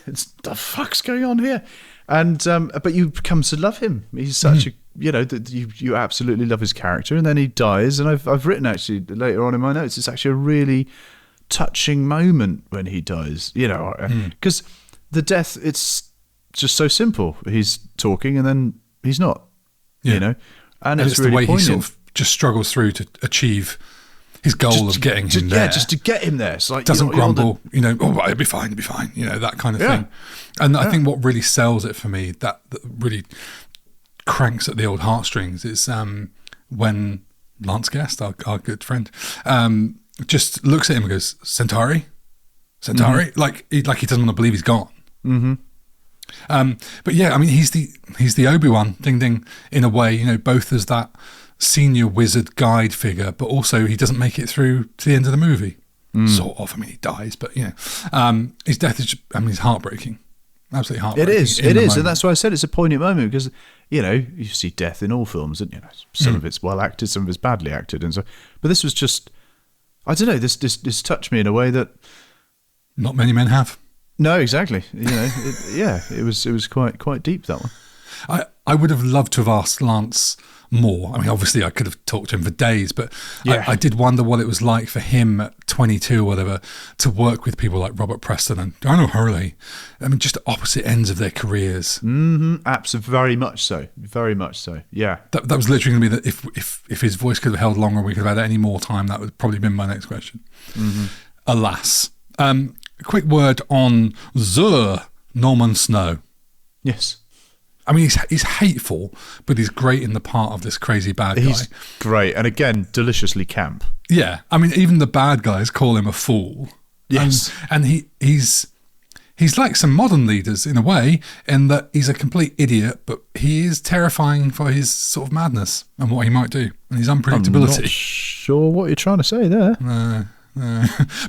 Speaker 2: it's the fuck's going on here? And but you come to love him. He's such a you absolutely love his character, and then he dies. And I've written actually later on in my notes, it's actually a really touching moment when he dies. Because the death, it's just so simple. He's talking, and then he's not. And it's really
Speaker 1: the way
Speaker 2: poignant.
Speaker 1: he sort of just struggles through to achieve his goal of getting him there.
Speaker 2: Yeah, just to get him there. It's like
Speaker 1: doesn't grumble, it'll be fine, that kind of thing. And I think what really sells it for me, that really cranks at the old heartstrings, is when Lance Guest, our good friend, just looks at him and goes, Centauri?
Speaker 2: Mm-hmm.
Speaker 1: Like he doesn't want to believe he's gone.
Speaker 2: Mm-hmm.
Speaker 1: But yeah, I mean, he's the Obi-Wan, ding ding, in a way, both as that senior wizard guide figure, but also he doesn't make it through to the end of the movie. Sort of. I mean, he dies, but his death is, it's heartbreaking. Absolutely heartbreaking.
Speaker 2: It is, and that's why I said it's a poignant moment, because you see death in all films, and some of it's well acted, some of it's badly acted, and so. But this was just, I don't know, this touched me in a way that
Speaker 1: not many men have.
Speaker 2: No, exactly. It was quite deep, that one.
Speaker 1: I would have loved to have asked Lance more. I mean, obviously I could have talked to him for days, but I did wonder what it was like for him at 22 or whatever to work with people like Robert Preston and Daniel Hurley. I mean, just opposite ends of their careers.
Speaker 2: Mm-hmm. Absolutely, very much so. Yeah,
Speaker 1: that was literally going to be that if his voice could have held longer, we could have had any more time. That would probably been my next question. Mm-hmm. Alas, a quick word on Norman Snow.
Speaker 2: Yes.
Speaker 1: I mean, he's hateful, but he's great in the part of this crazy bad guy.
Speaker 2: He's great, and again, deliciously camp.
Speaker 1: Yeah, I mean, even the bad guys call him a fool.
Speaker 2: Yes,
Speaker 1: and he's like some modern leaders in a way, in that he's a complete idiot, but he is terrifying for his sort of madness and what he might do, and his unpredictability.
Speaker 2: I'm not sure what you're trying to say there.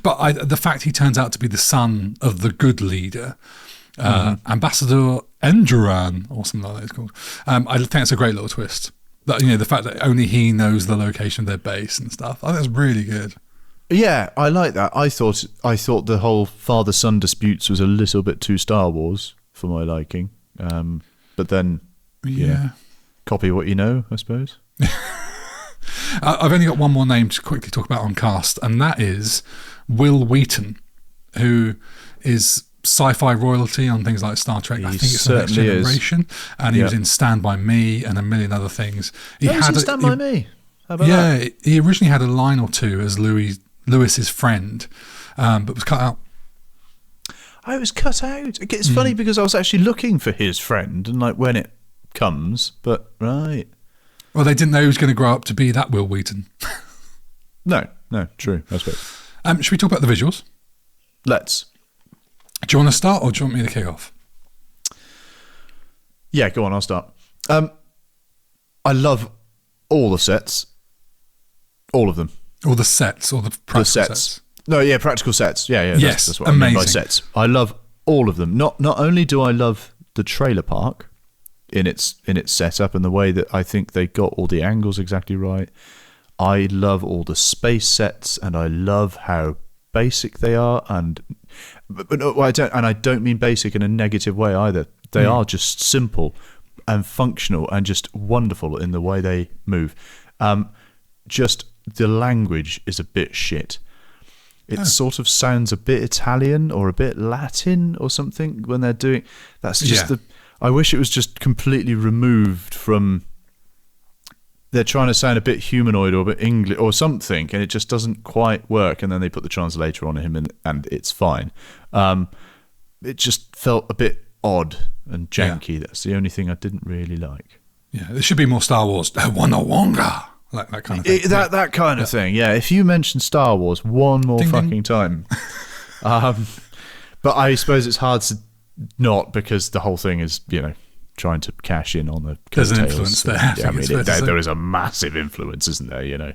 Speaker 1: But the fact he turns out to be the son of the good leader. Ambassador Enduran, or something like that it's called. I think it's a great little twist. That the fact that only he knows the location of their base and stuff. I think that's really good.
Speaker 2: Yeah, I like that. I thought the whole father-son disputes was a little bit too Star Wars for my liking. But then, copy what you know, I suppose.
Speaker 1: I've only got one more name to quickly talk about on cast, and that is Will Wheaton, who is sci-fi royalty on things like Star Trek. I think it's The Next Generation, and he was in Stand By Me and a million other things.
Speaker 2: He was in Stand By Me. How about that?
Speaker 1: He originally had a line or two as Lewis's friend, but was cut out.
Speaker 2: I was cut out. It's funny because I was actually looking for his friend, and like when it comes, but right.
Speaker 1: Well, they didn't know he was going to grow up to be that Will Wheaton.
Speaker 2: No, true. I suppose.
Speaker 1: Should we talk about the visuals?
Speaker 2: Let's.
Speaker 1: Do you want to start, or do you want me to kick off?
Speaker 2: Yeah, go on, I'll start. I love all the sets. All of them.
Speaker 1: All the sets, or the practical sets.
Speaker 2: No, yeah, practical sets. Yeah,
Speaker 1: yes,
Speaker 2: that's what
Speaker 1: amazing.
Speaker 2: I mean by sets. I love all of them. Not only do I love the trailer park in its setup and the way that I think they got all the angles exactly right. I love all the space sets, and I love how basic they are, but I don't mean basic in a negative way either. They are just simple and functional and just wonderful in the way they move. Just the language is a bit shit. It sort of sounds a bit Italian or a bit Latin or something when they're doing. That's just I wish it was just completely removed from. They're trying to sound a bit humanoid or a bit English or something, and it just doesn't quite work. And then they put the translator on him, and it's fine. It just felt a bit odd and janky. Yeah. That's the only thing I didn't really like.
Speaker 1: Yeah, there should be more Star Wars. Wonga, like that kind of thing.
Speaker 2: That kind of thing. Yeah, if you mention Star Wars one more fucking time. But I suppose it's hard to not, because the whole thing is, trying to cash in on the
Speaker 1: there's an influence there.
Speaker 2: Yeah, I mean, there is a massive influence, isn't there?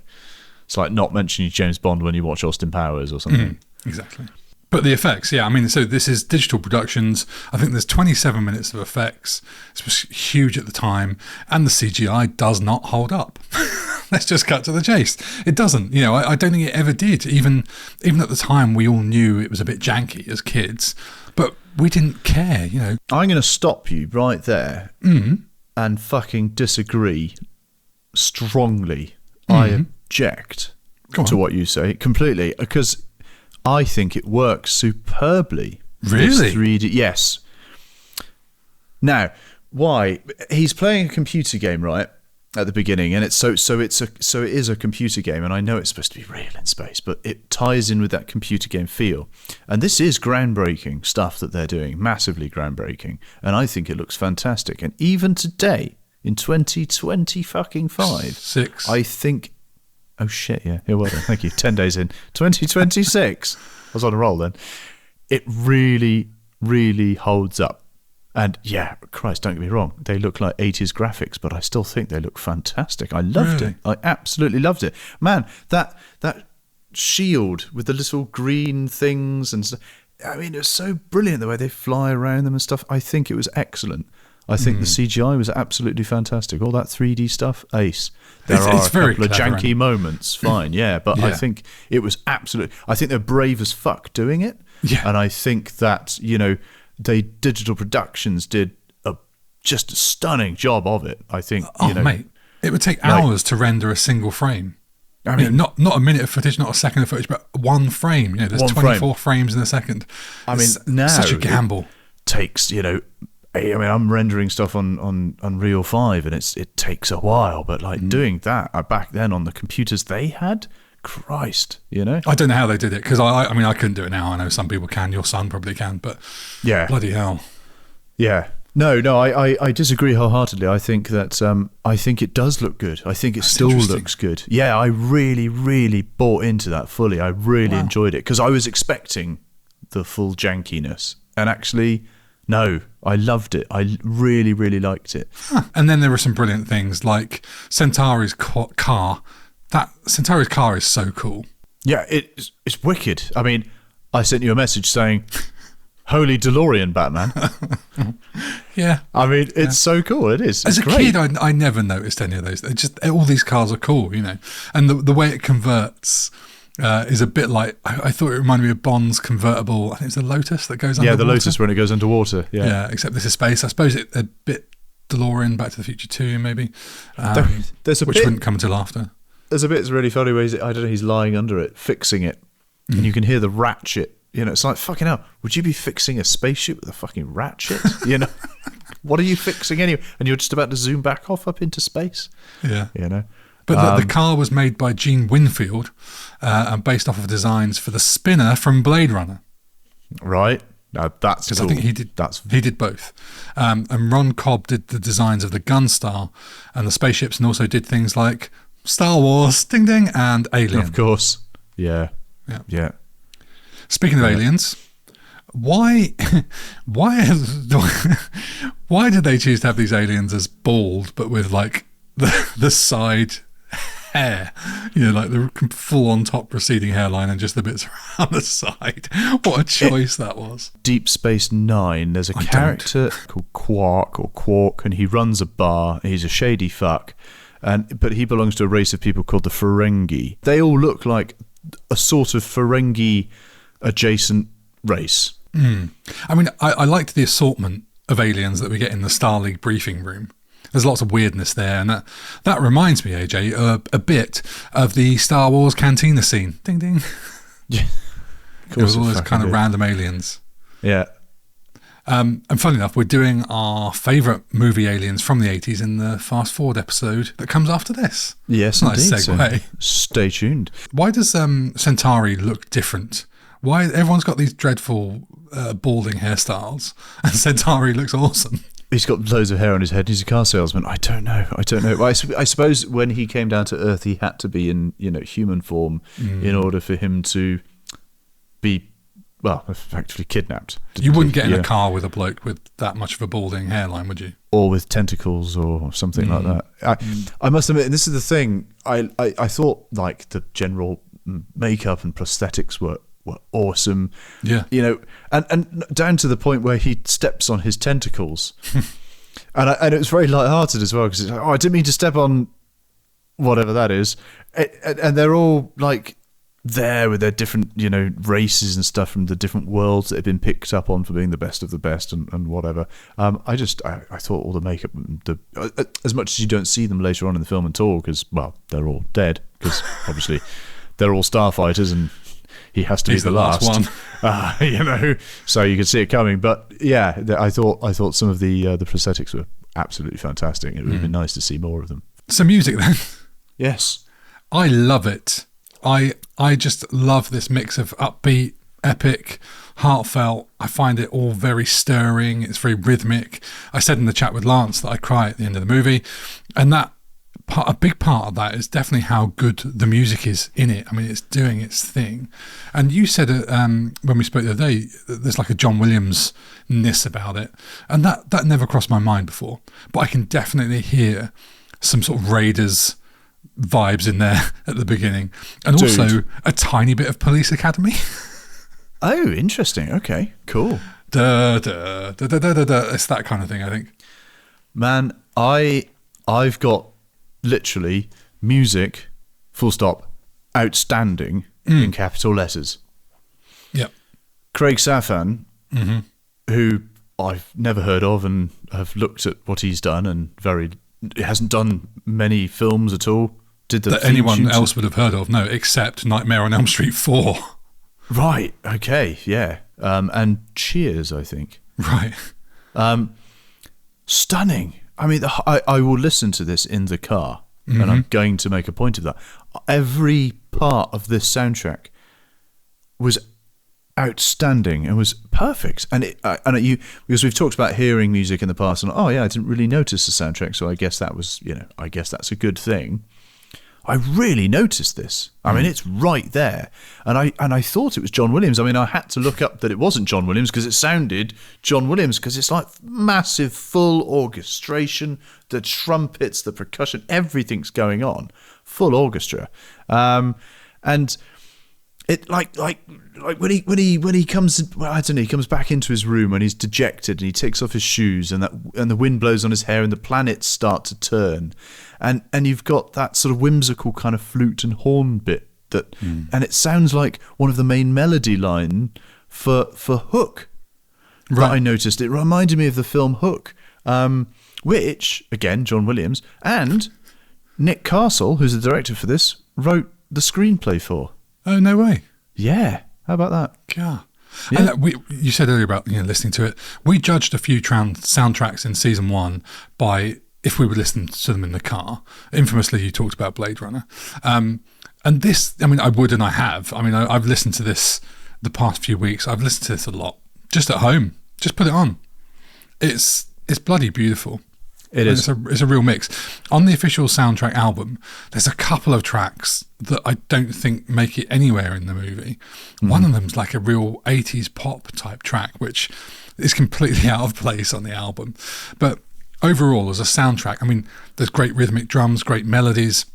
Speaker 2: It's like not mentioning James Bond when you watch Austin Powers or something.
Speaker 1: Exactly. But the effects, I mean, so this is digital productions. I think there's 27 minutes of effects. It was huge at the time, and the CGI does not hold up. Let's just cut to the chase. It doesn't. I don't think it ever did. Even at the time, we all knew it was a bit janky as kids, but we didn't care.
Speaker 2: I'm going to stop you right there. and fucking disagree strongly. I object to what you say completely, because I think it works superbly.
Speaker 1: Really?
Speaker 2: 3D, yes. Now, why? He's playing a computer game, right, at the beginning, and it is a computer game, and I know it's supposed to be real in space, but it ties in with that computer game feel. And this is groundbreaking stuff that they're doing, massively groundbreaking, and I think it looks fantastic. And even today, in 2025, I think. Oh shit! Yeah, well done. Thank you. 10 days in, 2026. I was on a roll then. It really, really holds up. And yeah, Christ, don't get me wrong, they look like 80s graphics, but I still think they look fantastic. I loved it. I absolutely loved it. Man, that shield with the little green things and stuff, I mean, it was so brilliant the way they fly around them and stuff. I think it was excellent. I think the CGI was absolutely fantastic. All that 3D stuff, ace. There are a couple of janky moments, fine, yeah, but I think it was absolute. I think they're brave as fuck doing it. Yeah. And I think that, Digital Productions did just a stunning job of it. I think.
Speaker 1: Mate, it would take hours to render a single frame. I mean, not a minute of footage, not a second of footage, but one frame. There's 24 frames in a second. I mean, now such a gamble.
Speaker 2: Takes I'm rendering stuff on Unreal 5, and it takes a while. But doing that back then on the computers they had. Christ, I
Speaker 1: don't know how they did it, because I couldn't do it now. I know some people can. Your son probably can, but yeah, bloody hell.
Speaker 2: Yeah, no, I disagree wholeheartedly. I think that I think it does look good. I think it still looks good. Yeah, I really, really bought into that fully. I really enjoyed it, because I was expecting the full jankiness, and actually, no, I loved it. I really, really liked it.
Speaker 1: And then there were some brilliant things like Centauri's car. That Centauri's car is so cool.
Speaker 2: Yeah, it's wicked. I mean, I sent you a message saying, "Holy DeLorean, Batman."
Speaker 1: Yeah.
Speaker 2: I mean, it's so cool. It is.
Speaker 1: As
Speaker 2: it's
Speaker 1: a
Speaker 2: great.
Speaker 1: kid, I never noticed any of those. All these cars are cool, And the way it converts is a bit like, I thought it reminded me of Bond's convertible. I think it's the Lotus that goes underwater.
Speaker 2: Yeah, the Lotus when it goes underwater. Yeah,
Speaker 1: except this is space. I suppose it a bit DeLorean, Back to the Future 2, maybe.
Speaker 2: There's a
Speaker 1: which
Speaker 2: bit,
Speaker 1: wouldn't come until after.
Speaker 2: There's a bit that's really funny where he's lying under it, fixing it, and you can hear the ratchet. It's like, fucking hell, would you be fixing a spaceship with a fucking ratchet? What are you fixing anyway? And you're just about to zoom back off up into space. Yeah.
Speaker 1: But the car was made by Gene Winfield and based off of designs for the spinner from Blade Runner.
Speaker 2: Right. No, that's cool.
Speaker 1: I think he did both. And Ron Cobb did the designs of the Gunstar and the spaceships, and also did things like Star Wars, Ding Ding, and Alien.
Speaker 2: Of course. Yeah.
Speaker 1: Speaking of aliens, why did they choose to have these aliens as bald, but with like the side hair, like the full on top receding hairline and just the bits around the side? What a choice that was.
Speaker 2: Deep Space Nine, there's a character called Quark, and he runs a bar. He's a shady fuck. But he belongs to a race of people called the Ferengi. They all look like a sort of Ferengi adjacent race.
Speaker 1: I mean, I liked the assortment of aliens that we get in the Starleague briefing room. There's lots of weirdness there, and that reminds me, AJ, a bit of the Star Wars cantina scene. Ding ding.
Speaker 2: Yeah,
Speaker 1: there was all those kind of random aliens.
Speaker 2: Yeah.
Speaker 1: And funny enough, we're doing our favourite movie aliens from the 80s in the Fast Forward episode that comes after this.
Speaker 2: Yes,
Speaker 1: nice
Speaker 2: indeed.
Speaker 1: segue.
Speaker 2: So stay tuned.
Speaker 1: Why does Centauri look different? Why everyone's got these dreadful balding hairstyles, and Centauri looks awesome?
Speaker 2: He's got loads of hair on his head. He's a car salesman. I don't know. Well, I suppose when he came down to Earth, he had to be in human form in order for him to be, well, effectively kidnapped.
Speaker 1: You wouldn't get in a car with a bloke with that much of a balding hairline, would you?
Speaker 2: Or with tentacles or something like that. I must admit, and this is the thing, I thought like the general makeup and prosthetics were awesome.
Speaker 1: Yeah.
Speaker 2: And down to the point where he steps on his tentacles. and it was very lighthearted as well, because I didn't mean to step on whatever that is. And they're all like there with their different, races and stuff from the different worlds that have been picked up on for being the best of the best and whatever. I thought all the makeup, as much as you don't see them later on in the film at all, because, well, they're all dead, because obviously they're all starfighters and he has to be the last
Speaker 1: one.
Speaker 2: So you can see it coming. But yeah, I thought some of the prosthetics were absolutely fantastic. It would have been nice to see more of them.
Speaker 1: So music then.
Speaker 2: Yes.
Speaker 1: I love it. I just love this mix of upbeat, epic, heartfelt. I find it all very stirring. It's very rhythmic. I said in the chat with Lance that I cry at the end of the movie, and a big part of that is definitely how good the music is in it. I mean, it's doing its thing. And you said when we spoke the other day, there's like a John Williams-ness about it, and that never crossed my mind before. But I can definitely hear some sort of Raiders vibes in there at the beginning, and also a tiny bit of Police Academy.
Speaker 2: Oh, interesting. Okay, cool.
Speaker 1: Da, da, da, da, da, da, da. It's that kind of thing, I think.
Speaker 2: Man, I've got literally music, full stop, outstanding in capital letters.
Speaker 1: Yep.
Speaker 2: Craig Safan, who I've never heard of and have looked at what he's done, and he hasn't done many films at all.
Speaker 1: That anyone else would have heard of, no, except Nightmare on Elm Street 4.
Speaker 2: Right, okay, yeah. And Cheers, I think.
Speaker 1: Right.
Speaker 2: Stunning. I mean, I will listen to this in the car, and I'm going to make a point of that. Every part of this soundtrack was outstanding and was perfect. And because we've talked about hearing music in the past, and I didn't really notice the soundtrack, so I guess that was, I guess that's a good thing. I really noticed this. I mean, it's right there. And I thought it was John Williams. I mean, I had to look up that it wasn't John Williams because it sounded John Williams, because it's like massive full orchestration, the trumpets, the percussion, everything's going on. Full orchestra. And it like when he comes, well, I don't know, he comes back into his room and he's dejected and he takes off his shoes and the wind blows on his hair and the planets start to turn, and you've got that sort of whimsical kind of flute and horn bit and it sounds like one of the main melody line for Hook. Right. That I noticed. It reminded me of the film Hook, which again John Williams and Nick Castle, who's the director for this, wrote the screenplay for.
Speaker 1: Oh, no way.
Speaker 2: Yeah. How about that?
Speaker 1: God. Yeah. And you said earlier about listening to it. We judged a few soundtracks in season 1 by if we would listen to them in the car. Infamously, you talked about Blade Runner. And this, I mean, I would and I have. I mean, I've listened to this the past few weeks. I've listened to this a lot. Just at home. Just put it on. It's bloody beautiful.
Speaker 2: It is.
Speaker 1: It's a real mix. On the official soundtrack album, there's a couple of tracks that I don't think make it anywhere in the movie. One of them's like a real 80s pop type track, which is completely out of place on the album. But overall, as a soundtrack, I mean, there's great rhythmic drums, great melodies.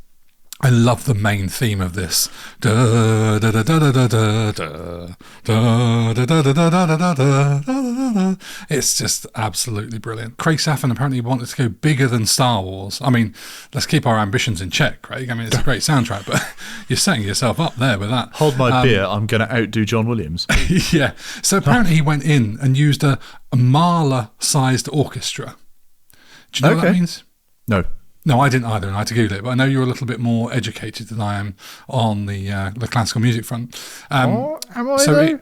Speaker 1: I love the main theme of this. Da, da, da, da, da, da, da, da, da, da, da, da, da, da, da. It's just absolutely brilliant. Craig Safan apparently wanted to go bigger than Star Wars. I mean, let's keep our ambitions in check, Craig. I mean, it's a great soundtrack, but you're setting yourself up there with that.
Speaker 2: Hold my beer, I'm going to outdo John Williams.
Speaker 1: Yeah. So apparently he went in and used a Mahler-sized orchestra. Do you know what that means? No, I didn't either, and I had to Google it, but I know you're a little bit more educated than I am on the classical music front.
Speaker 2: Am I,
Speaker 1: so
Speaker 2: though?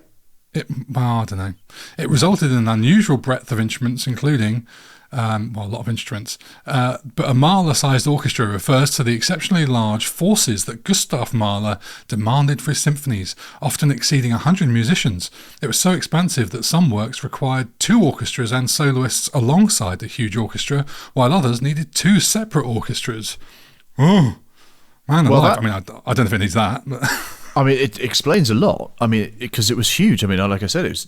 Speaker 1: Well, I don't know. It resulted in an unusual breadth of instruments, including, a lot of instruments. But a Mahler-sized orchestra refers to the exceptionally large forces that Gustav Mahler demanded for his symphonies, often exceeding 100 musicians. It was so expansive that some works required 2 orchestras and soloists alongside the huge orchestra, while others needed 2 separate orchestras. Oh, man, I mean, I don't know if it needs that, but...
Speaker 2: I mean, it explains a lot. I mean, because it was huge. I mean, like I said, it was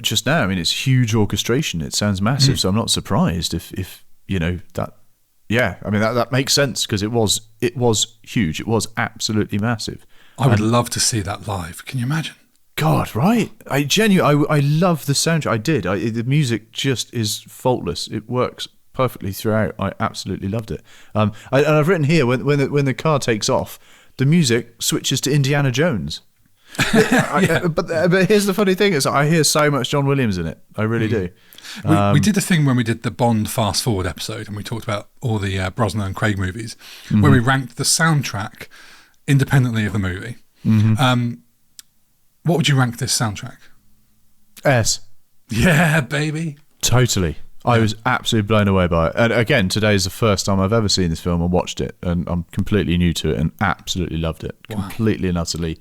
Speaker 2: just now. I mean, it's huge orchestration. It sounds massive, so I'm not surprised if that. Yeah, I mean that makes sense because it was huge. It was absolutely massive.
Speaker 1: I would love to see that live. Can you imagine?
Speaker 2: God, right? I love the soundtrack. I did. The music just is faultless. It works perfectly throughout. I absolutely loved it. And I've written here when the car takes off. the music switches to Indiana Jones. But here's the funny thing: is I hear so much John Williams in it. I really do.
Speaker 1: We did the thing when we did the Bond Fast Forward episode, and we talked about all the Brosnan and Craig movies, where we ranked the soundtrack independently of the movie. What would you rank this soundtrack?
Speaker 2: S.
Speaker 1: Yeah, baby.
Speaker 2: Totally. I was absolutely blown away by it. And again, today is the first time I've ever seen this film and watched it, and I'm completely new to it and absolutely loved it. Wow. Completely and utterly.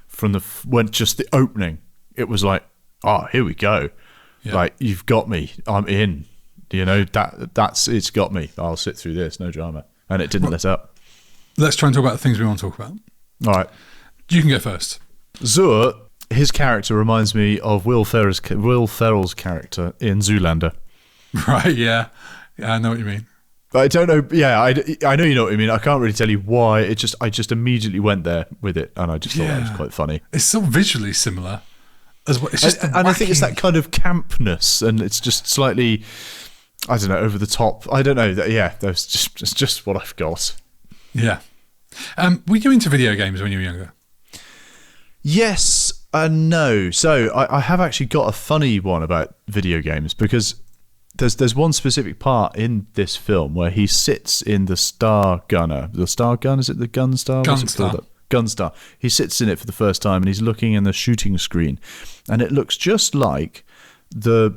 Speaker 2: From when just the opening, it was like, oh, here we go. Yeah. Like, you've got me. I'm in. You know, that's it's got me. I'll sit through this, no drama. And it didn't let up.
Speaker 1: Let's try and talk about the things we want to talk about.
Speaker 2: All right.
Speaker 1: You can go first.
Speaker 2: Zur, his character reminds me of Will Ferrell's character in Zoolander.
Speaker 1: Right, yeah. I know what you mean.
Speaker 2: I don't know. Yeah, I know you know what I mean. I can't really tell you why. I just immediately went there with it, and I just thought that was quite funny.
Speaker 1: It's so visually similar as well. It's just
Speaker 2: and I think it's that kind of campness, and it's just slightly, I don't know, over the top. I don't know. It's just what I've got.
Speaker 1: Yeah. Were you into video games when you were younger?
Speaker 2: Yes and no. So I have actually got a funny one about video games, because there's one specific part in this film where he sits in the Star Gunner. The Star Gun, is it the Gun Star? Gun Star. He sits in it for the first time, and he's looking in the shooting screen, and it looks just like the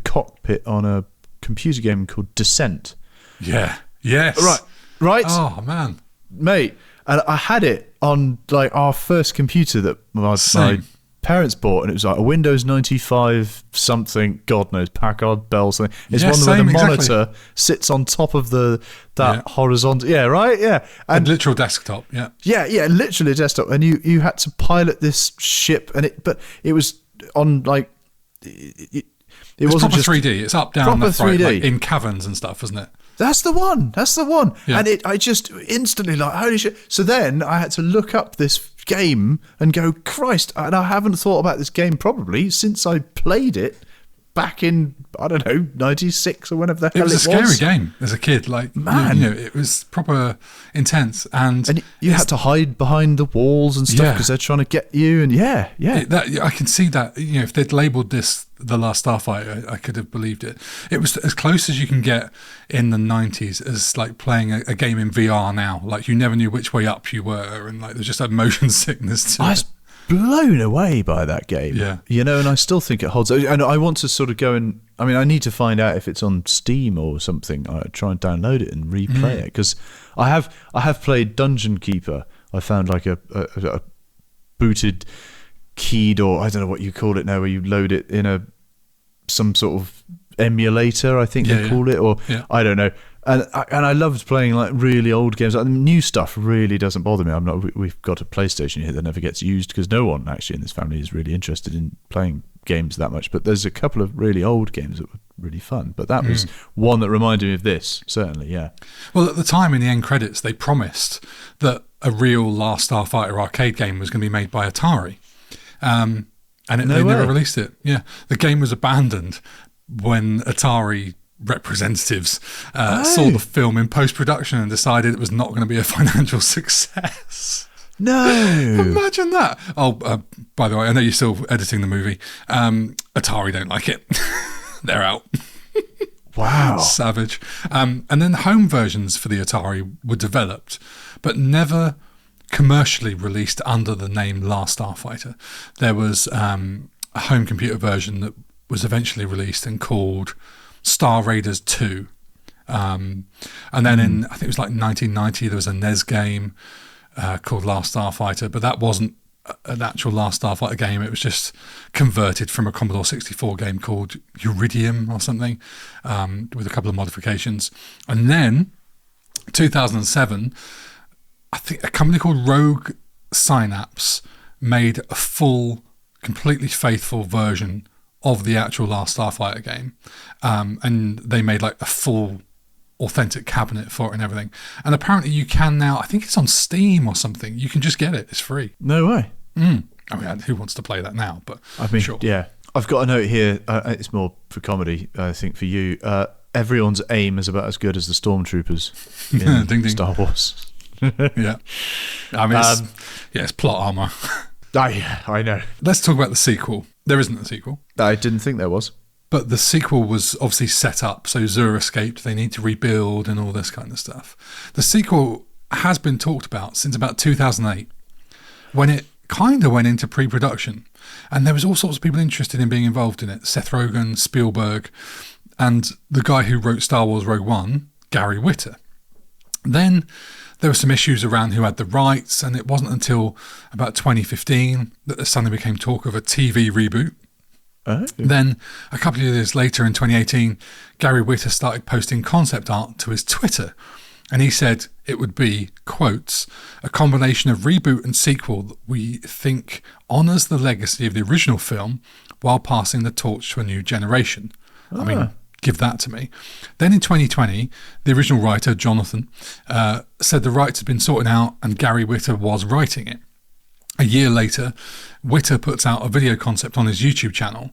Speaker 2: cockpit on a computer game called Descent.
Speaker 1: Yeah. Yes.
Speaker 2: Right.
Speaker 1: Oh man,
Speaker 2: mate. And I had it on like our first computer that my parents bought, and it was like a Windows 95 something, God knows, Packard Bell something. It's one where the monitor sits on top of that horizontal. Yeah, right. Yeah,
Speaker 1: and a literal desktop. Yeah,
Speaker 2: literally a desktop, and you had to pilot this ship, but it was on like it wasn't
Speaker 1: proper
Speaker 2: just
Speaker 1: 3D. It's up, down, left, right, like in caverns and stuff, isn't it?
Speaker 2: That's the one. Yeah. And I just instantly like, holy shit. So then I had to look up this game and go, Christ, and I haven't thought about this game probably since I played it back in, I don't know, 96 or whenever the hell it was.
Speaker 1: It was a scary game as a kid. Like, man, you know, it was proper intense. And
Speaker 2: you had to hide behind the walls and stuff because they're trying to get you. And
Speaker 1: I can see that. You know, if they'd labelled this The Last Starfighter, I could have believed it. It was as close as you can get in the 90s as like playing a game in VR now. Like, you never knew which way up you were, and like there's just that motion sickness to it.
Speaker 2: Blown away by that game.
Speaker 1: Yeah.
Speaker 2: You know, and I still think it holds. And I want to sort of go and, I mean, I need to find out if it's on Steam or something. I try and download it and replay it, because I have played Dungeon Keeper. I found like a booted keyed, or I don't know what you call it now, where you load it in some sort of emulator, I think they call it, or I don't know. And I loved playing like really old games. Like, new stuff really doesn't bother me. We've got a PlayStation here that never gets used, because no one actually in this family is really interested in playing games that much. But there's a couple of really old games that were really fun. But that was one that reminded me of this, certainly, yeah. Well,
Speaker 1: at the time in the end credits, they promised that a real Last Starfighter arcade game was going to be made by Atari. And they never released it. Yeah, the game was abandoned when Atari representatives saw the film in post-production and decided it was not going to be a financial success.
Speaker 2: No.
Speaker 1: Imagine that. Oh, by the way, I know you're still editing the movie. Atari don't like it. They're out.
Speaker 2: Wow.
Speaker 1: Savage. And then home versions for the Atari were developed, but never commercially released under the name Last Starfighter. There was a home computer version that was eventually released and called Star Raiders 2. And then in, I think it was like 1990, there was a NES game called Last Starfighter, but that wasn't an actual Last Starfighter game. It was just converted from a Commodore 64 game called Iridium or something, with a couple of modifications. And then 2007, I think a company called Rogue Synapse made a full, completely faithful version of the actual Last Starfighter game, and they made like a full authentic cabinet for it and everything. And apparently you can now, I think it's on Steam or something, you can just get it, it's free.
Speaker 2: No way.
Speaker 1: I mean, who wants to play that now? But
Speaker 2: I mean,
Speaker 1: sure.
Speaker 2: Yeah, I've got a note here, it's more for comedy, I think, for you. Everyone's aim is about as good as the stormtroopers in
Speaker 1: ding, ding.
Speaker 2: Star Wars.
Speaker 1: Yeah. I mean, it's plot armor.
Speaker 2: I know.
Speaker 1: Let's talk about the sequel. There isn't a sequel.
Speaker 2: I didn't think there was.
Speaker 1: But the sequel was obviously set up. So Zur escaped. They need to rebuild and all this kind of stuff. The sequel has been talked about since about 2008, when it kind of went into pre-production. And there was all sorts of people interested in being involved in it. Seth Rogen, Spielberg, and the guy who wrote Star Wars Rogue One, Gary Whitta. Then there were some issues around who had the rights, and it wasn't until about 2015 that there suddenly became talk of a TV reboot.
Speaker 2: Oh.
Speaker 1: Then, a couple of years later in 2018, Gary Whitta started posting concept art to his Twitter, and he said it would be, quotes, a combination of reboot and sequel that we think honours the legacy of the original film while passing the torch to a new generation. I mean, give that to me. Then in 2020, the original writer, Jonathan, said the rights had been sorted out and Gary Whitta was writing it. A year later, Whitta puts out a video concept on his YouTube channel,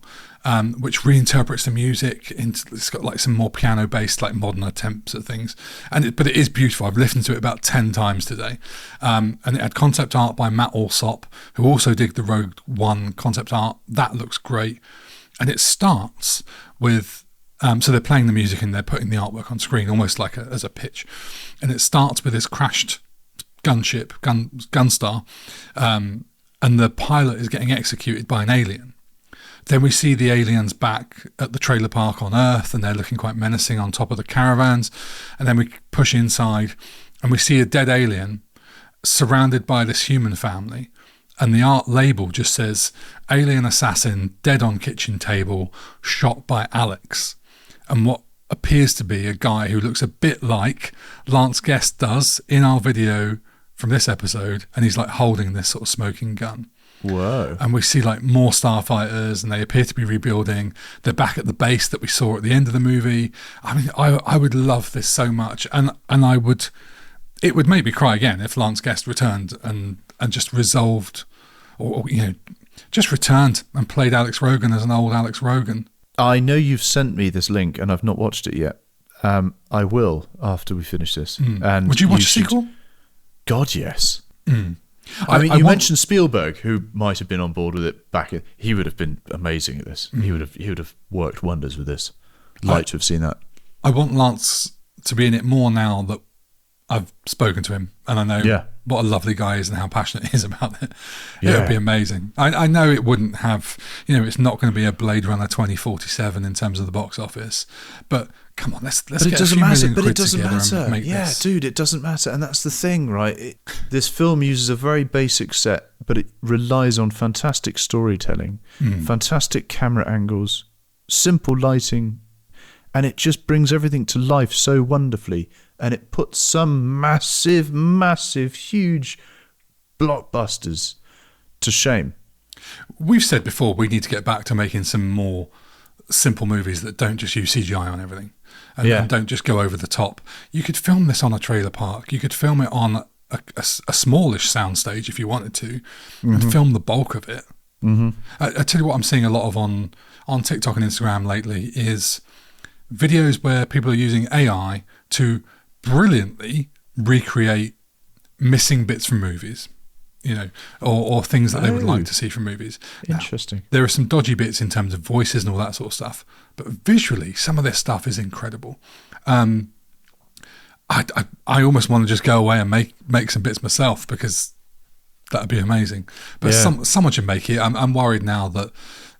Speaker 1: which reinterprets the music. It's got like some more piano-based, like modern attempts at things. But it is beautiful. I've listened to it about 10 times today. And it had concept art by Matt Alsop, who also did the Rogue One concept art. That looks great. And it starts with... so they're playing the music and they're putting the artwork on screen, almost like as a pitch. And it starts with this crashed gunship, Gunstar, and the pilot is getting executed by an alien. Then we see the aliens back at the trailer park on Earth, and they're looking quite menacing on top of the caravans. And then we push inside, and we see a dead alien surrounded by this human family. And the art label just says, "Alien assassin dead on kitchen table, shot by Alex." And what appears to be a guy who looks a bit like Lance Guest does in our video from this episode, and he's like holding this sort of smoking gun.
Speaker 2: Whoa.
Speaker 1: And we see like more starfighters, and they appear to be rebuilding. They're back at the base that we saw at the end of the movie. I mean, I would love this so much, and it would make me cry again if Lance Guest returned and just resolved, or just returned and played Alex Rogan as an old Alex Rogan.
Speaker 2: I know you've sent me this link, and I've not watched it yet. I will after we finish this. And
Speaker 1: would you watch a sequel?
Speaker 2: God, yes.
Speaker 1: Mm.
Speaker 2: I mean, you mentioned Spielberg, who might have been on board with it back. He would have been amazing at this. He would have worked wonders with this. Like to have seen that.
Speaker 1: I want Lance to be in it more now that I've spoken to him, and I know what a lovely guy he is and how passionate he is about it. It would be amazing. I know it wouldn't have, it's not going to be a Blade Runner 2047 in terms of the box office, but come on, let's get a few million quid together and make this.
Speaker 2: Dude, it doesn't matter. And that's the thing, right? This film uses a very basic set, but it relies on fantastic storytelling, fantastic camera angles, simple lighting, and it just brings everything to life so wonderfully. And it puts some massive, massive, huge blockbusters to shame.
Speaker 1: We've said before we need to get back to making some more simple movies that don't just use CGI on everything and don't just go over the top. You could film this on a trailer park. You could film it on a smallish soundstage if you wanted to, and film the bulk of it. I tell you what I'm seeing a lot of on TikTok and Instagram lately is videos where people are using AI to brilliantly recreate missing bits from movies, or things that they would like to see from movies.
Speaker 2: Interesting.
Speaker 1: Now, there are some dodgy bits in terms of voices and all that sort of stuff, but visually, some of this stuff is incredible. I almost want to just go away and make some bits myself, because that'd be amazing. But someone should make it. I'm worried now that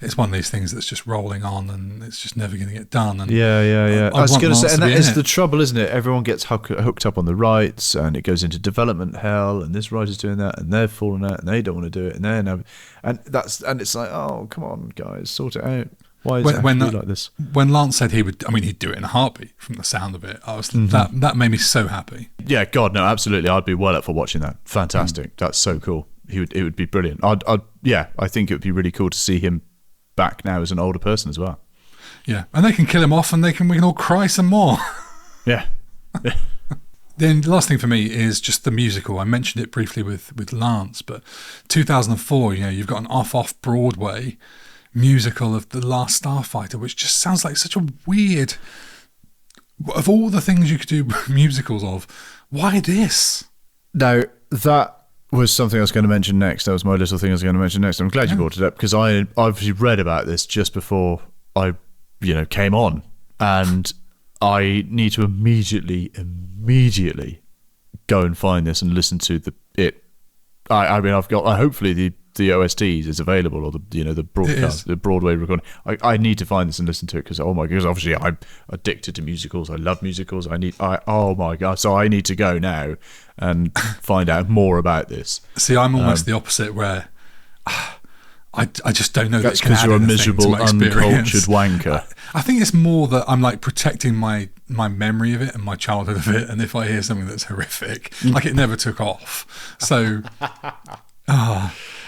Speaker 1: it's one of these things that's just rolling on and it's just never going to get done. And
Speaker 2: I was going to say, and that is the trouble, isn't it? Everyone gets hooked up on the rights, and it goes into development hell, and this writer's doing that, and they're falling out, and they don't want to do it, and it's like, oh, come on, guys, sort it out. Why is it like this?
Speaker 1: When Lance said he'd do it in a heartbeat from the sound of it, I was that made me so happy.
Speaker 2: Yeah, God, no, absolutely. I'd be well up for watching that. Fantastic. That's so cool. It would be brilliant. I think it would be really cool to see him back now as an older person as well.
Speaker 1: Yeah, and they can kill him off, and we can all cry some more.
Speaker 2: Yeah.
Speaker 1: Then the last thing for me is just the musical. I mentioned it briefly with Lance, but 2004, you've got an off Broadway musical of The Last Starfighter, which just sounds like such a weird... Of all the things you could do musicals of, why this?
Speaker 2: Now, that was something I was going to mention next. That was my little thing I was going to mention next. I'm glad you brought it up because I obviously read about this just before I, came on, and I need to immediately go and find this and listen to it. I mean, I've got hopefully the OSTs is available, or the broadcast, the Broadway recording. I need to find this and listen to it because obviously I'm addicted to musicals. I love musicals. Oh my god! So I need to go now and find out more about this.
Speaker 1: See, I'm almost the opposite, where I just don't know.
Speaker 2: That's because you're a miserable, uncultured wanker.
Speaker 1: I think it's more that I'm like protecting my memory of it and my childhood of it, and if I hear something that's horrific, like it never took off. So,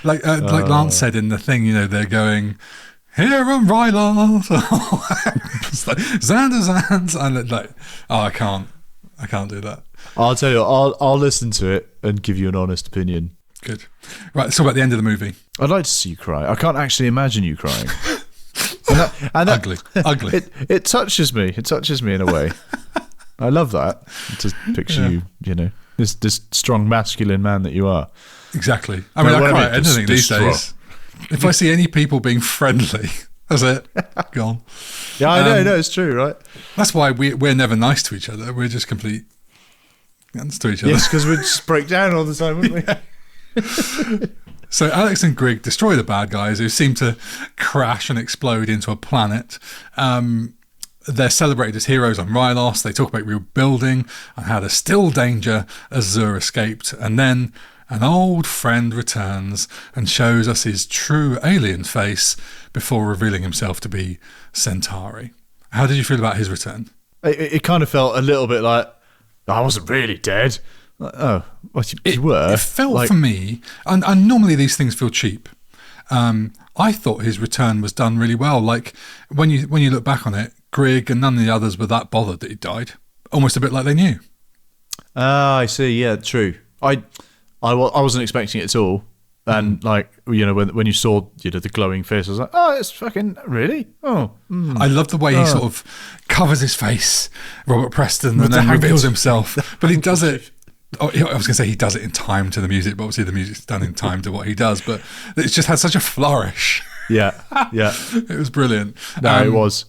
Speaker 1: like Lance said in the thing, they're going, here on Rylar, it's like Xander, and like, I can't do that.
Speaker 2: I'll tell you, I'll listen to it and give you an honest opinion.
Speaker 1: Good. Right, let's talk about the end of the movie.
Speaker 2: I'd like to see you cry. I can't actually imagine you crying.
Speaker 1: Ugly.
Speaker 2: It touches me. It touches me in a way. I love that. To picture you, this strong masculine man that you are.
Speaker 1: Exactly. I mean, I cry at anything these days. If I see any people being friendly, that's it. Gone.
Speaker 2: Yeah, I know. It's true, right?
Speaker 1: That's why we're never nice to each other. We're just complete guns to each other.
Speaker 2: Yes, because we'd just break down all the time, wouldn't we?
Speaker 1: Yeah. So Alex and Grigg destroy the bad guys who seem to crash and explode into a planet. They're celebrated as heroes on Rylos. They talk about rebuilding and how there's still danger as Zur escaped. And then an old friend returns and shows us his true alien face before revealing himself to be Centauri. How did you feel about his return?
Speaker 2: It kind of felt a little bit like I wasn't really dead. Oh, well, you were.
Speaker 1: It felt for me, and normally these things feel cheap. I thought his return was done really well. Like when you look back on it, Grigg and none of the others were that bothered that he died. Almost a bit like they knew.
Speaker 2: I see. Yeah, true. I wasn't expecting it at all. And when you saw the glowing face, I was like, oh, it's fucking really. Oh,
Speaker 1: I love the way he sort of covers his face, Robert Preston, and then reveals himself. But he does it. I was going to say he does it in time to the music, but obviously the music's done in time to what he does. But it's just had such a flourish.
Speaker 2: Yeah.
Speaker 1: It was brilliant.
Speaker 2: No, it was.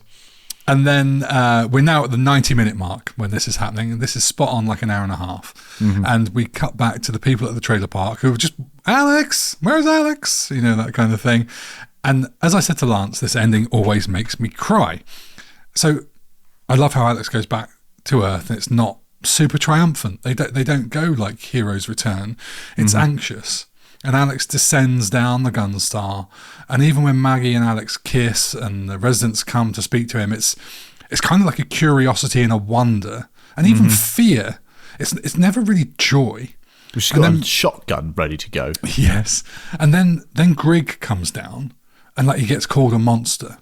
Speaker 1: And then we're now at the 90-minute mark when this is happening, and this is spot on, like an hour and a half. Mm-hmm. And we cut back to the people at the trailer park who are just, Alex, where's Alex? That kind of thing. And as I said to Lance, this ending always makes me cry. So I love how Alex goes back to Earth, and it's not super triumphant. They don't go like heroes return. It's anxious. And Alex descends down the Gunstar, and even when Maggie and Alex kiss and the residents come to speak to him, it's kind of like a curiosity and a wonder, and even fear. It's never really joy.
Speaker 2: She's got a shotgun ready to go.
Speaker 1: Yes, and then Grigg comes down, and like he gets called a monster.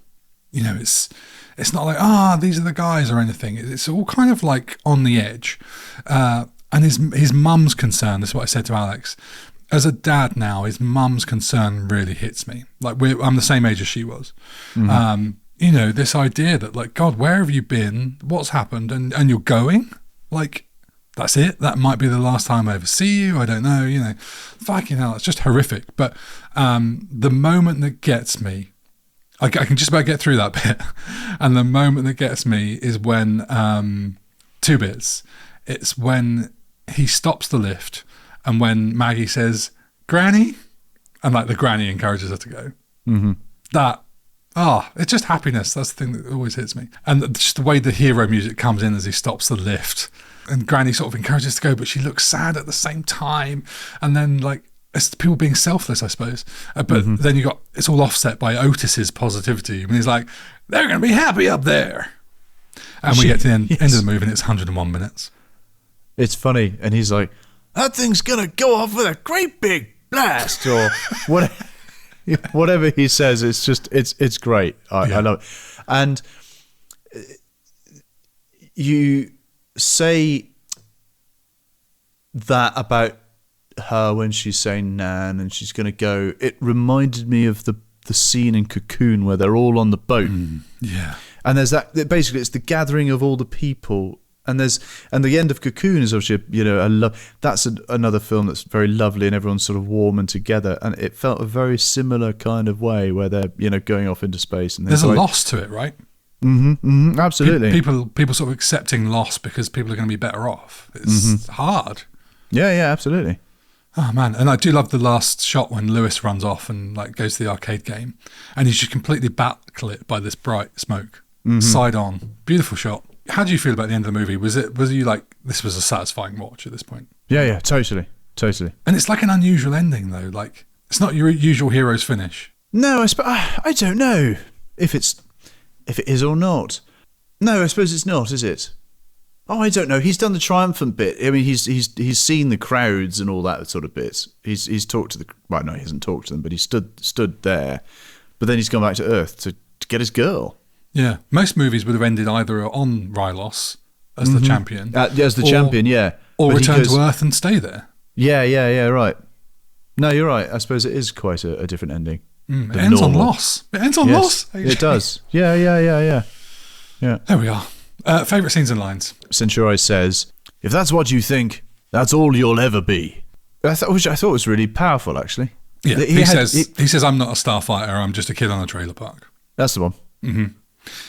Speaker 1: It's not like these are the guys or anything. It's all kind of like on the edge, and his mum's concern. This is what I said to Alex. As a dad now, his mum's concern really hits me. Like I'm the same age as she was. Mm-hmm. This idea that like, God, where have you been? What's happened? And you're going? Like, that's it? That might be the last time I ever see you. I don't know. Fucking hell, it's just horrific. But the moment that gets me, I can just about get through that bit. And the moment that gets me is when, two bits. It's when he stops the lift, and when Maggie says, Granny, and like the granny encourages her to go. Mm-hmm. It's just happiness. That's the thing that always hits me. And just the way the hero music comes in as he stops the lift, and Granny sort of encourages to go, but she looks sad at the same time. And then like, it's people being selfless, I suppose. But then it's all offset by Otis's positivity. When he's like, they're going to be happy up there. And we get to the end of the movie, and it's 101 minutes.
Speaker 2: It's funny. And he's like, that thing's going to go off with a great big blast, or whatever he says. It's just, it's great. I love it. And you say that about her when she's saying Nan and she's going to go. It reminded me of the scene in Cocoon where they're all on the boat.
Speaker 1: Yeah.
Speaker 2: And there's that, basically it's the gathering of all the people And the end of Cocoon is obviously, that's another film that's very lovely and everyone's sort of warm and together. And it felt a very similar kind of way where they're, going off into space. And
Speaker 1: there's a loss to it, right?
Speaker 2: Absolutely.
Speaker 1: People sort of accepting loss because people are going to be better off. It's hard.
Speaker 2: Yeah, absolutely.
Speaker 1: Oh man, and I do love the last shot when Lewis runs off and like goes to the arcade game, and he's just completely backlit by this bright smoke, side on, beautiful shot. How do you feel about the end of the movie? Was you like, this was a satisfying watch at this point?
Speaker 2: Yeah, totally.
Speaker 1: And it's like an unusual ending though. Like it's not your usual hero's finish.
Speaker 2: No, I don't know if it is or not. No, I suppose it's not, is it? Oh, I don't know. He's done the triumphant bit. I mean, he's seen the crowds and all that sort of bit. He's talked to the. Well, no, he hasn't talked to them, but he stood there. But then he's gone back to Earth to get his girl.
Speaker 1: Yeah, most movies would have ended either on Rylos as the champion,
Speaker 2: champion, yeah,
Speaker 1: or return to Earth and stay there.
Speaker 2: Yeah, right. No, you're right. I suppose it is quite a different ending.
Speaker 1: It ends on loss. It ends on loss.
Speaker 2: It does. Yeah.
Speaker 1: There we are. Favourite scenes and lines.
Speaker 2: Centauri says, "If that's what you think, that's all you'll ever be." Which I thought was really powerful, actually.
Speaker 1: Yeah, he says, "I'm not a starfighter. I'm just a kid on a trailer park."
Speaker 2: That's the one. Mm-hmm.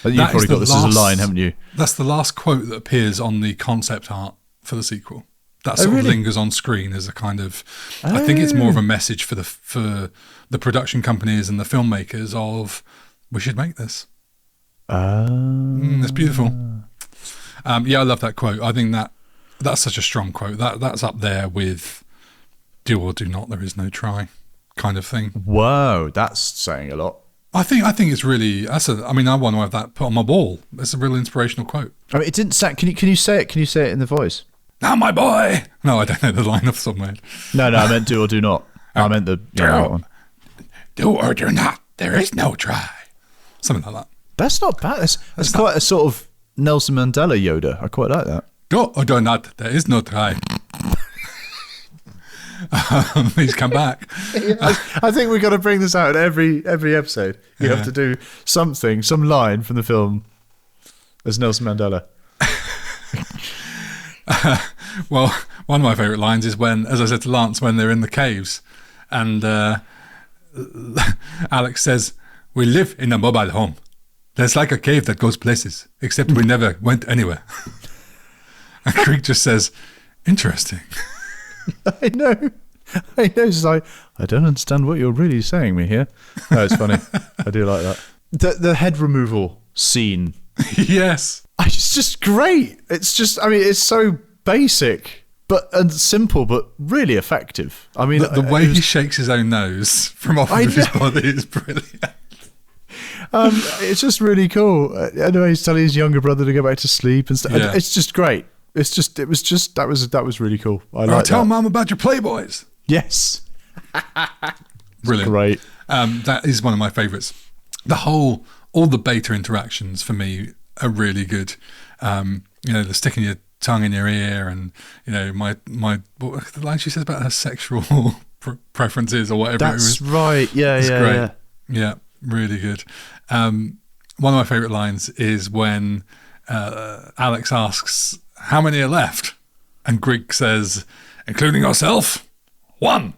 Speaker 2: You've probably got this as a line, haven't you?
Speaker 1: That's the last quote that appears on the concept art for the sequel. That sort of lingers on screen as a kind of. I think it's more of a message for the production companies and the filmmakers of we should make this. It's beautiful. I love that quote. I think that's such a strong quote. That's up there with "do or do not. There is no try," kind of thing.
Speaker 2: Whoa, that's saying a lot.
Speaker 1: I think it's really. I want to have that put on my wall. It's a real inspirational quote.
Speaker 2: I mean, it didn't sound. Can you say it? Can you say it in the voice?
Speaker 1: Now, my boy. No, I don't know the line off the top of my head.
Speaker 2: No, I meant do or do not. I meant the that one.
Speaker 1: Do or do not. There is no try. Something like that. That's
Speaker 2: not bad. That's quite a sort of Nelson Mandela Yoda. I quite like that.
Speaker 1: Do or do not. There is no try. He's come back.
Speaker 2: I think we've got to bring this out in every episode. You have to do some line from the film as Nelson Mandela.
Speaker 1: Well, one of my favourite lines is when, as I said to Lance, when they're in the caves and Alex says, "We live in a mobile home. There's like a cave that goes places, except we never went anywhere." And Krieg just says, "Interesting."
Speaker 2: I know. It's like, I don't understand what you're really saying me here. No, it's funny. I do like that. The head removal scene.
Speaker 1: Yes.
Speaker 2: It's just great. It's just, it's so basic and simple, but really effective. I mean,
Speaker 1: the way he shakes his own nose from off of his body is brilliant.
Speaker 2: It's just really cool. Anyway, he's telling his younger brother to go back to sleep and stuff. Yeah. It's just great. That was really cool. I like that.
Speaker 1: Tell Mum about your Playboys.
Speaker 2: Yes.
Speaker 1: Brilliant.
Speaker 2: Great.
Speaker 1: That is one of my favourites. All the beta interactions for me are really good. The sticking your tongue in your ear and, what the line she says about her sexual preferences or whatever it was.
Speaker 2: That's right. Yeah,
Speaker 1: it's great.
Speaker 2: Yeah.
Speaker 1: Yeah, really good. One of my favourite lines is when Alex asks, "How many are left?" And Greg says, "Including yourself, 1."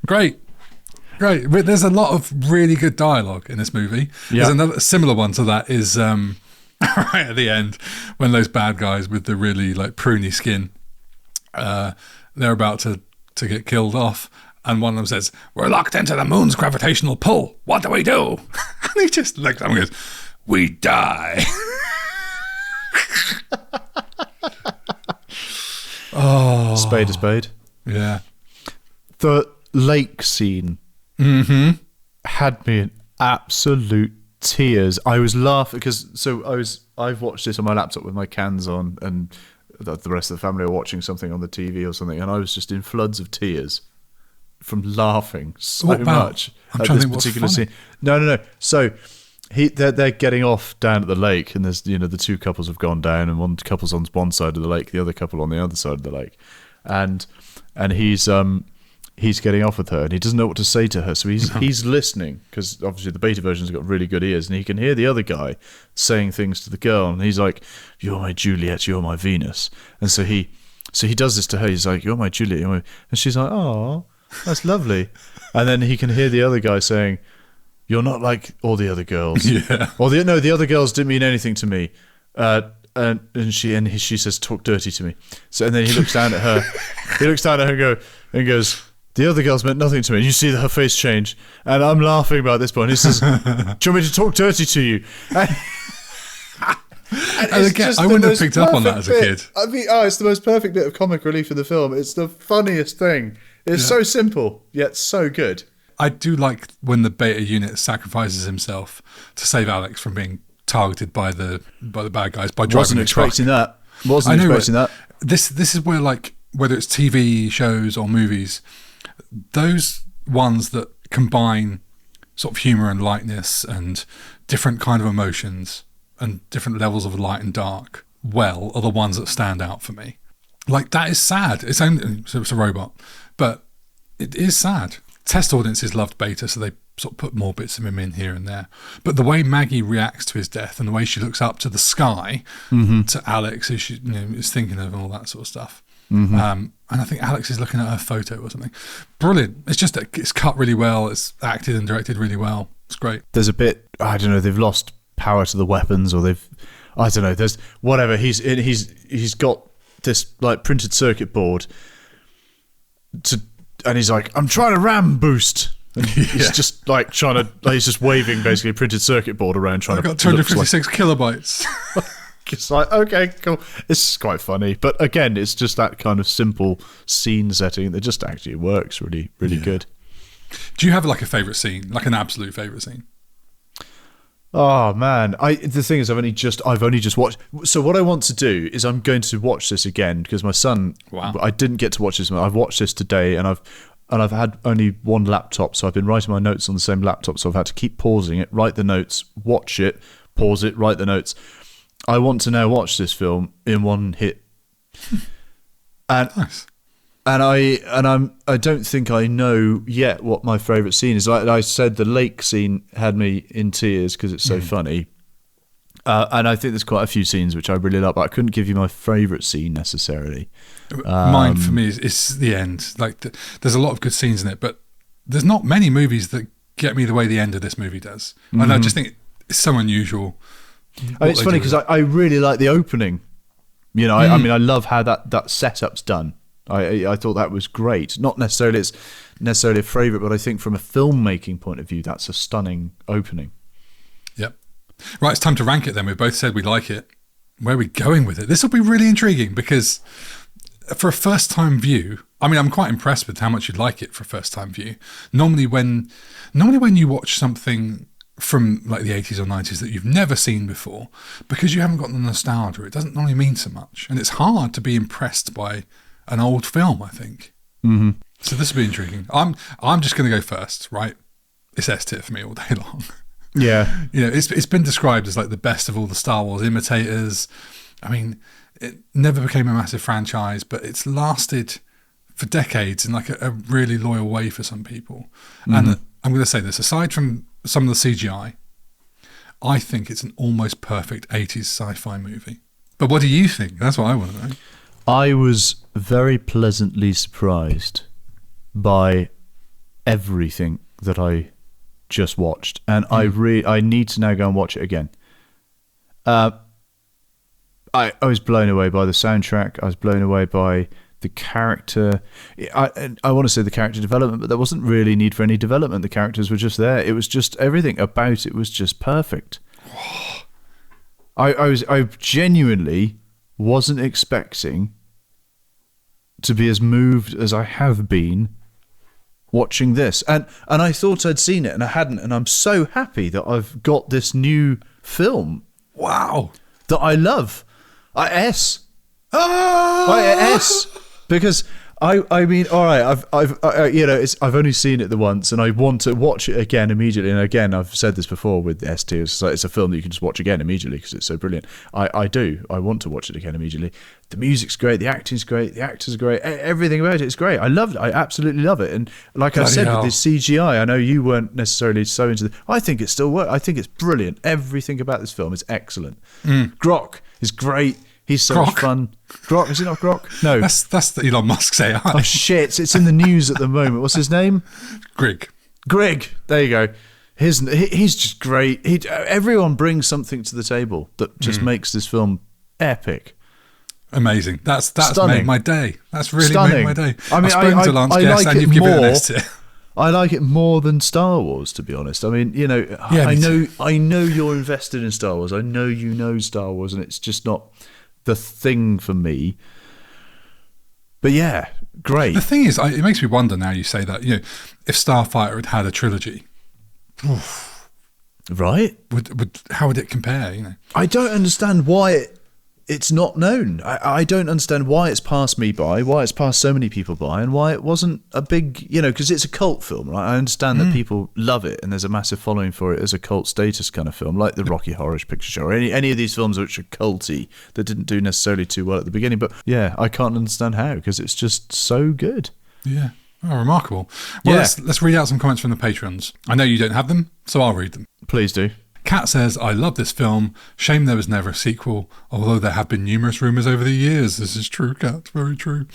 Speaker 1: Great. There's a lot of really good dialogue in this movie. Yeah. There's another similar one to that is right at the end when those bad guys with the really like pruny skin, they're about to get killed off. And one of them says, "We're locked into the moon's gravitational pull. What do we do?" And he just looks at him and goes, "We die." Oh,
Speaker 2: spade a spade.
Speaker 1: Yeah.
Speaker 2: The lake scene had me in absolute tears. I was laughing because I've watched this on my laptop with my cans on, and the rest of the family are watching something on the TV or something, and I was just in floods of tears from laughing so much at this particular scene. No. So they're getting off down at the lake, and there's the two couples have gone down, and one couple's on one side of the lake, the other couple on the other side of the lake, and he's he's getting off with her, and he doesn't know what to say to her. So he's listening, because obviously the beta version's got really good ears, and he can hear the other guy saying things to the girl, and he's like, "You're my Juliet, you're my Venus." And so he does this to her. He's like, "You're my Juliet," and she's like, "Oh, that's lovely." And then he can hear the other guy saying, "You're not like all the other girls."
Speaker 1: Yeah.
Speaker 2: Or the other girls didn't mean anything to me. And she says, "Talk dirty to me." So and then he looks down at her. He looks down at her and goes, "The other girls meant nothing to me." And you see her face change, and I'm laughing about this point. He says, "Do you want me to talk dirty to you?"
Speaker 1: And again, I wouldn't have picked up on that as a kid.
Speaker 2: I mean, it's the most perfect bit of comic relief in the film. It's the funniest thing. It's so simple yet so good.
Speaker 1: I do like when the beta unit sacrifices himself to save Alex from being targeted by the bad guys by driving
Speaker 2: Wasn't
Speaker 1: the truck.
Speaker 2: expecting that. Wasn't expecting that.
Speaker 1: This is where, like, whether it's TV shows or movies, those ones that combine sort of humor and lightness and different kind of emotions and different levels of light and dark well are the ones that stand out for me. Like, that is sad. It's a robot, but it is sad. Test audiences loved beta, so they sort of put more bits of him in here and there. But the way Maggie reacts to his death and the way she looks up to the sky, to Alex, who she is thinking of, and all that sort of stuff. And I think Alex is looking at her photo or something. Brilliant. It's just, it's cut really well. It's acted and directed really well. It's great.
Speaker 2: There's a bit, I don't know, they've lost power to the weapons, or I don't know, there's whatever. He's got this like printed circuit board and he's like, "I'm trying to RAM boost." And he's just like he's just waving basically a printed circuit board around trying
Speaker 1: I've
Speaker 2: to.
Speaker 1: got 256 kilobytes.
Speaker 2: It's like, okay, cool. It's quite funny, but again, it's just that kind of simple scene setting that just actually works really, really good.
Speaker 1: Do you have like a favourite scene, like an absolute favourite scene?
Speaker 2: Oh man, the thing is, I've only just watched. So what I want to do is I'm going to watch this again because my son.
Speaker 1: Wow.
Speaker 2: I didn't get to watch this. I've watched this today, and I've had only one laptop, so I've been writing my notes on the same laptop. So I've had to keep pausing it, write the notes, watch it, pause it, write the notes. I want to now watch this film in one hit, and
Speaker 1: Nice.
Speaker 2: I don't think I know yet what my favourite scene is. Like I said, the lake scene had me in tears because it's so funny, and I think there's quite a few scenes which I really like, but I couldn't give you my favourite scene necessarily.
Speaker 1: Mine for me is the end. Like there's a lot of good scenes in it, but there's not many movies that get me the way the end of this movie does. And I just think it's so unusual.
Speaker 2: It's funny because I really like the opening. You know, I mean, I love how that setup's done. I thought that was great. Not necessarily it's necessarily a favourite, but I think from a filmmaking point of view, that's a stunning opening.
Speaker 1: Yep. Right, it's time to rank it then. We both said we like it. Where are we going with it? This will be really intriguing because for a first-time view, I mean, I'm quite impressed with how much you'd like it for a first-time view. Normally when you watch something from like the 80s or 90s that you've never seen before, because you haven't got the nostalgia, it doesn't normally mean so much. And it's hard to be impressed by an old film, I think. So this will be intriguing. I'm just going to go first, right? It's S-tier for me all day long.
Speaker 2: Yeah.
Speaker 1: You know, it's been described as like the best of all the Star Wars imitators. I mean, it never became a massive franchise, but it's lasted for decades in like a really loyal way for some people. And I'm going to say this, aside from some of the CGI, I think it's an almost perfect 80s sci-fi movie. But what do you think? That's what I want to know.
Speaker 2: I was very pleasantly surprised by everything that I just watched, and I need to now go and watch it again. I was blown away by the soundtrack. I was blown away by the character. I want to say the character development, but there wasn't really need for any development. The characters were just there. It was just everything about it was just perfect. I genuinely wasn't expecting to be as moved as I have been watching this, and I thought I'd seen it and I hadn't, and I'm so happy that I've got this new film.
Speaker 1: Wow.
Speaker 2: That I love. Because I mean, all right. I've only seen it the once, and I want to watch it again immediately. And again, I've said this before with ST. It's a film that you can just watch again immediately because it's so brilliant. I do. I want to watch it again immediately. The music's great. The acting's great. The actors are great. Everything about it is great. I loved it. I absolutely love it. And like I said, with this CGI, I know you weren't necessarily so into it. I think it still works. I think it's brilliant. Everything about this film is excellent. Grok is great. He's so much fun. Grok, is it not Grok? No.
Speaker 1: That's the Elon Musk's AI.
Speaker 2: Oh, shit. It's in the news at the moment. What's his name?
Speaker 1: Greg.
Speaker 2: There you go. He's just great. Everyone brings something to the table that just makes this film epic.
Speaker 1: Amazing. That's
Speaker 2: Stunning.
Speaker 1: made my day. That's really
Speaker 2: Stunning.
Speaker 1: made my day.
Speaker 2: I mean,
Speaker 1: I've spoken to Lance Guest and you've given it an S tier.
Speaker 2: I like it more than Star Wars, to be honest. I mean, I know you're invested in Star Wars. I know you know Star Wars, and it's just not the thing for me. But yeah, great.
Speaker 1: The thing is, it makes me wonder now you say that, if Starfighter had had a trilogy,
Speaker 2: right?
Speaker 1: How would it compare?
Speaker 2: I don't understand why it's not known. I don't understand why it's passed me by, why it's passed so many people by, and why it wasn't a big, because it's a cult film, right? I understand that people love it and there's a massive following for it as a cult status kind of film, like the Rocky Horror Picture Show, or any of these films which are culty that didn't do necessarily too well at the beginning. But yeah, I can't understand how, because it's just so good.
Speaker 1: Yeah. Oh, remarkable. Well, let's read out some comments from the Patreons. I know you don't have them, so I'll read them.
Speaker 2: Please do.
Speaker 1: Kat says, I love this film. Shame there was never a sequel, although there have been numerous rumours over the years. This is true, Kat. Very true.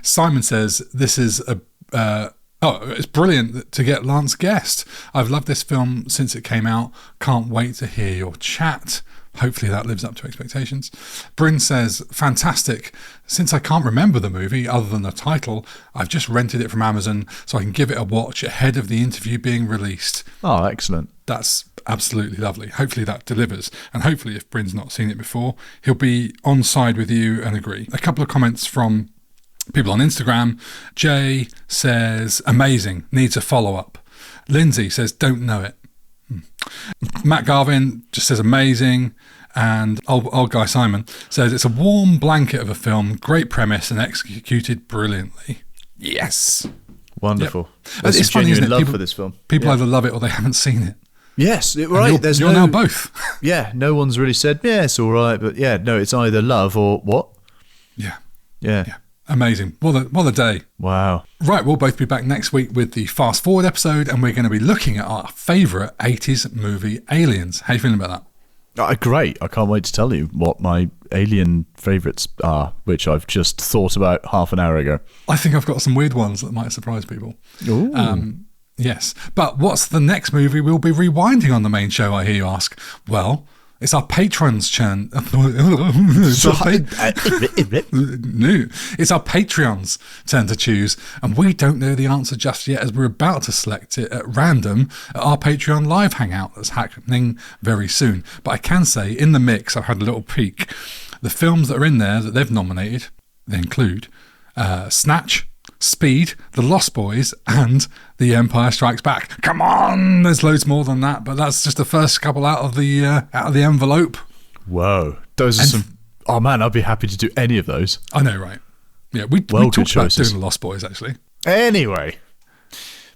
Speaker 1: Simon says, this is it's brilliant to get Lance Guest. I've loved this film since it came out. Can't wait to hear your chat. Hopefully that lives up to expectations. Bryn says, fantastic. Since I can't remember the movie other than the title, I've just rented it from Amazon so I can give it a watch ahead of the interview being released.
Speaker 2: Oh, excellent.
Speaker 1: That's absolutely lovely. Hopefully that delivers. And hopefully if Bryn's not seen it before, he'll be on side with you and agree. A couple of comments from people on Instagram. Jay says, amazing, needs a follow-up. Lindsay says, don't know it. Matt Garvin just says amazing, and old guy Simon says it's a warm blanket of a film, great premise and executed brilliantly. Yes,
Speaker 2: wonderful.
Speaker 1: Yep. It's funny, isn't it?
Speaker 2: Love for this film.
Speaker 1: People either love it or they haven't seen it.
Speaker 2: Yes, right.
Speaker 1: You're now both.
Speaker 2: Yeah, no one's really said it's all right, but it's either love or what. Yeah.
Speaker 1: Amazing. What a day.
Speaker 2: Wow.
Speaker 1: Right, we'll both be back next week with the Fast Forward episode, and we're going to be looking at our favourite 80s movie, Aliens. How are you feeling about
Speaker 2: that? Great. I can't wait to tell you what my alien favourites are, which I've just thought about half an hour ago.
Speaker 1: I think I've got some weird ones that might surprise people.
Speaker 2: Ooh.
Speaker 1: Yes. But what's the next movie we'll be rewinding on the main show, I hear you ask? Well, it's our patrons' turn. It's our Patreons' turn to choose, and we don't know the answer just yet, as we're about to select it at random at our Patreon live hangout that's happening very soon. But I can say, in the mix, I've had a little peek. The films that are in there that they've nominated, they include Snatch, Speed, The Lost Boys, and The Empire Strikes Back. Come on, there's loads more than that, but that's just the first couple out of the envelope.
Speaker 2: Whoa, those are some. Oh man, I'd be happy to do any of those.
Speaker 1: I know, right? Yeah, we talked about doing The Lost Boys actually.
Speaker 2: Anyway,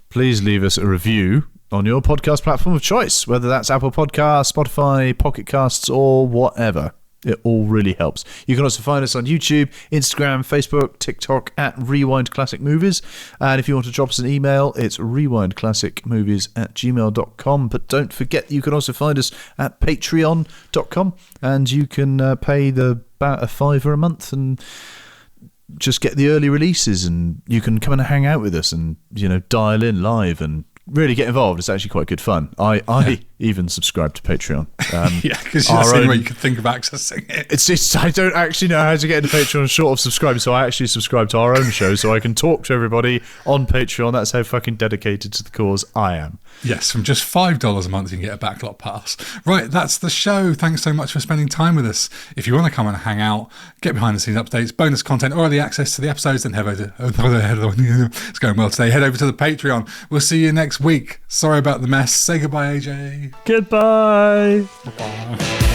Speaker 2: please leave us a review on your podcast platform of choice, whether that's Apple Podcasts, Spotify, Pocket Casts, or whatever. It all really helps. You can also find us on YouTube, Instagram, Facebook, TikTok at Rewind Classic Movies. And if you want to drop us an email, it's rewindclassicmovies@gmail.com. But don't forget, you can also find us at patreon.com, and you can pay about $5 a month and just get the early releases, and you can come and hang out with us and, dial in live and really get involved. It's actually quite good fun. I even subscribe to Patreon.
Speaker 1: Because that's the only way you can think of accessing it.
Speaker 2: It's I don't actually know how to get into Patreon short of subscribing, so I actually subscribe to our own show so I can talk to everybody on Patreon. That's how fucking dedicated to the cause I am.
Speaker 1: Yes, from just $5 a month you can get a backlot pass. Right, that's the show. Thanks so much for spending time with us. If you want to come and hang out, get behind the scenes updates, bonus content, or early access to the episodes, then head over to it's going well today. Head over to the Patreon. We'll see you next week. Sorry about the mess. Say goodbye, AJ.
Speaker 2: Goodbye.
Speaker 1: Bye.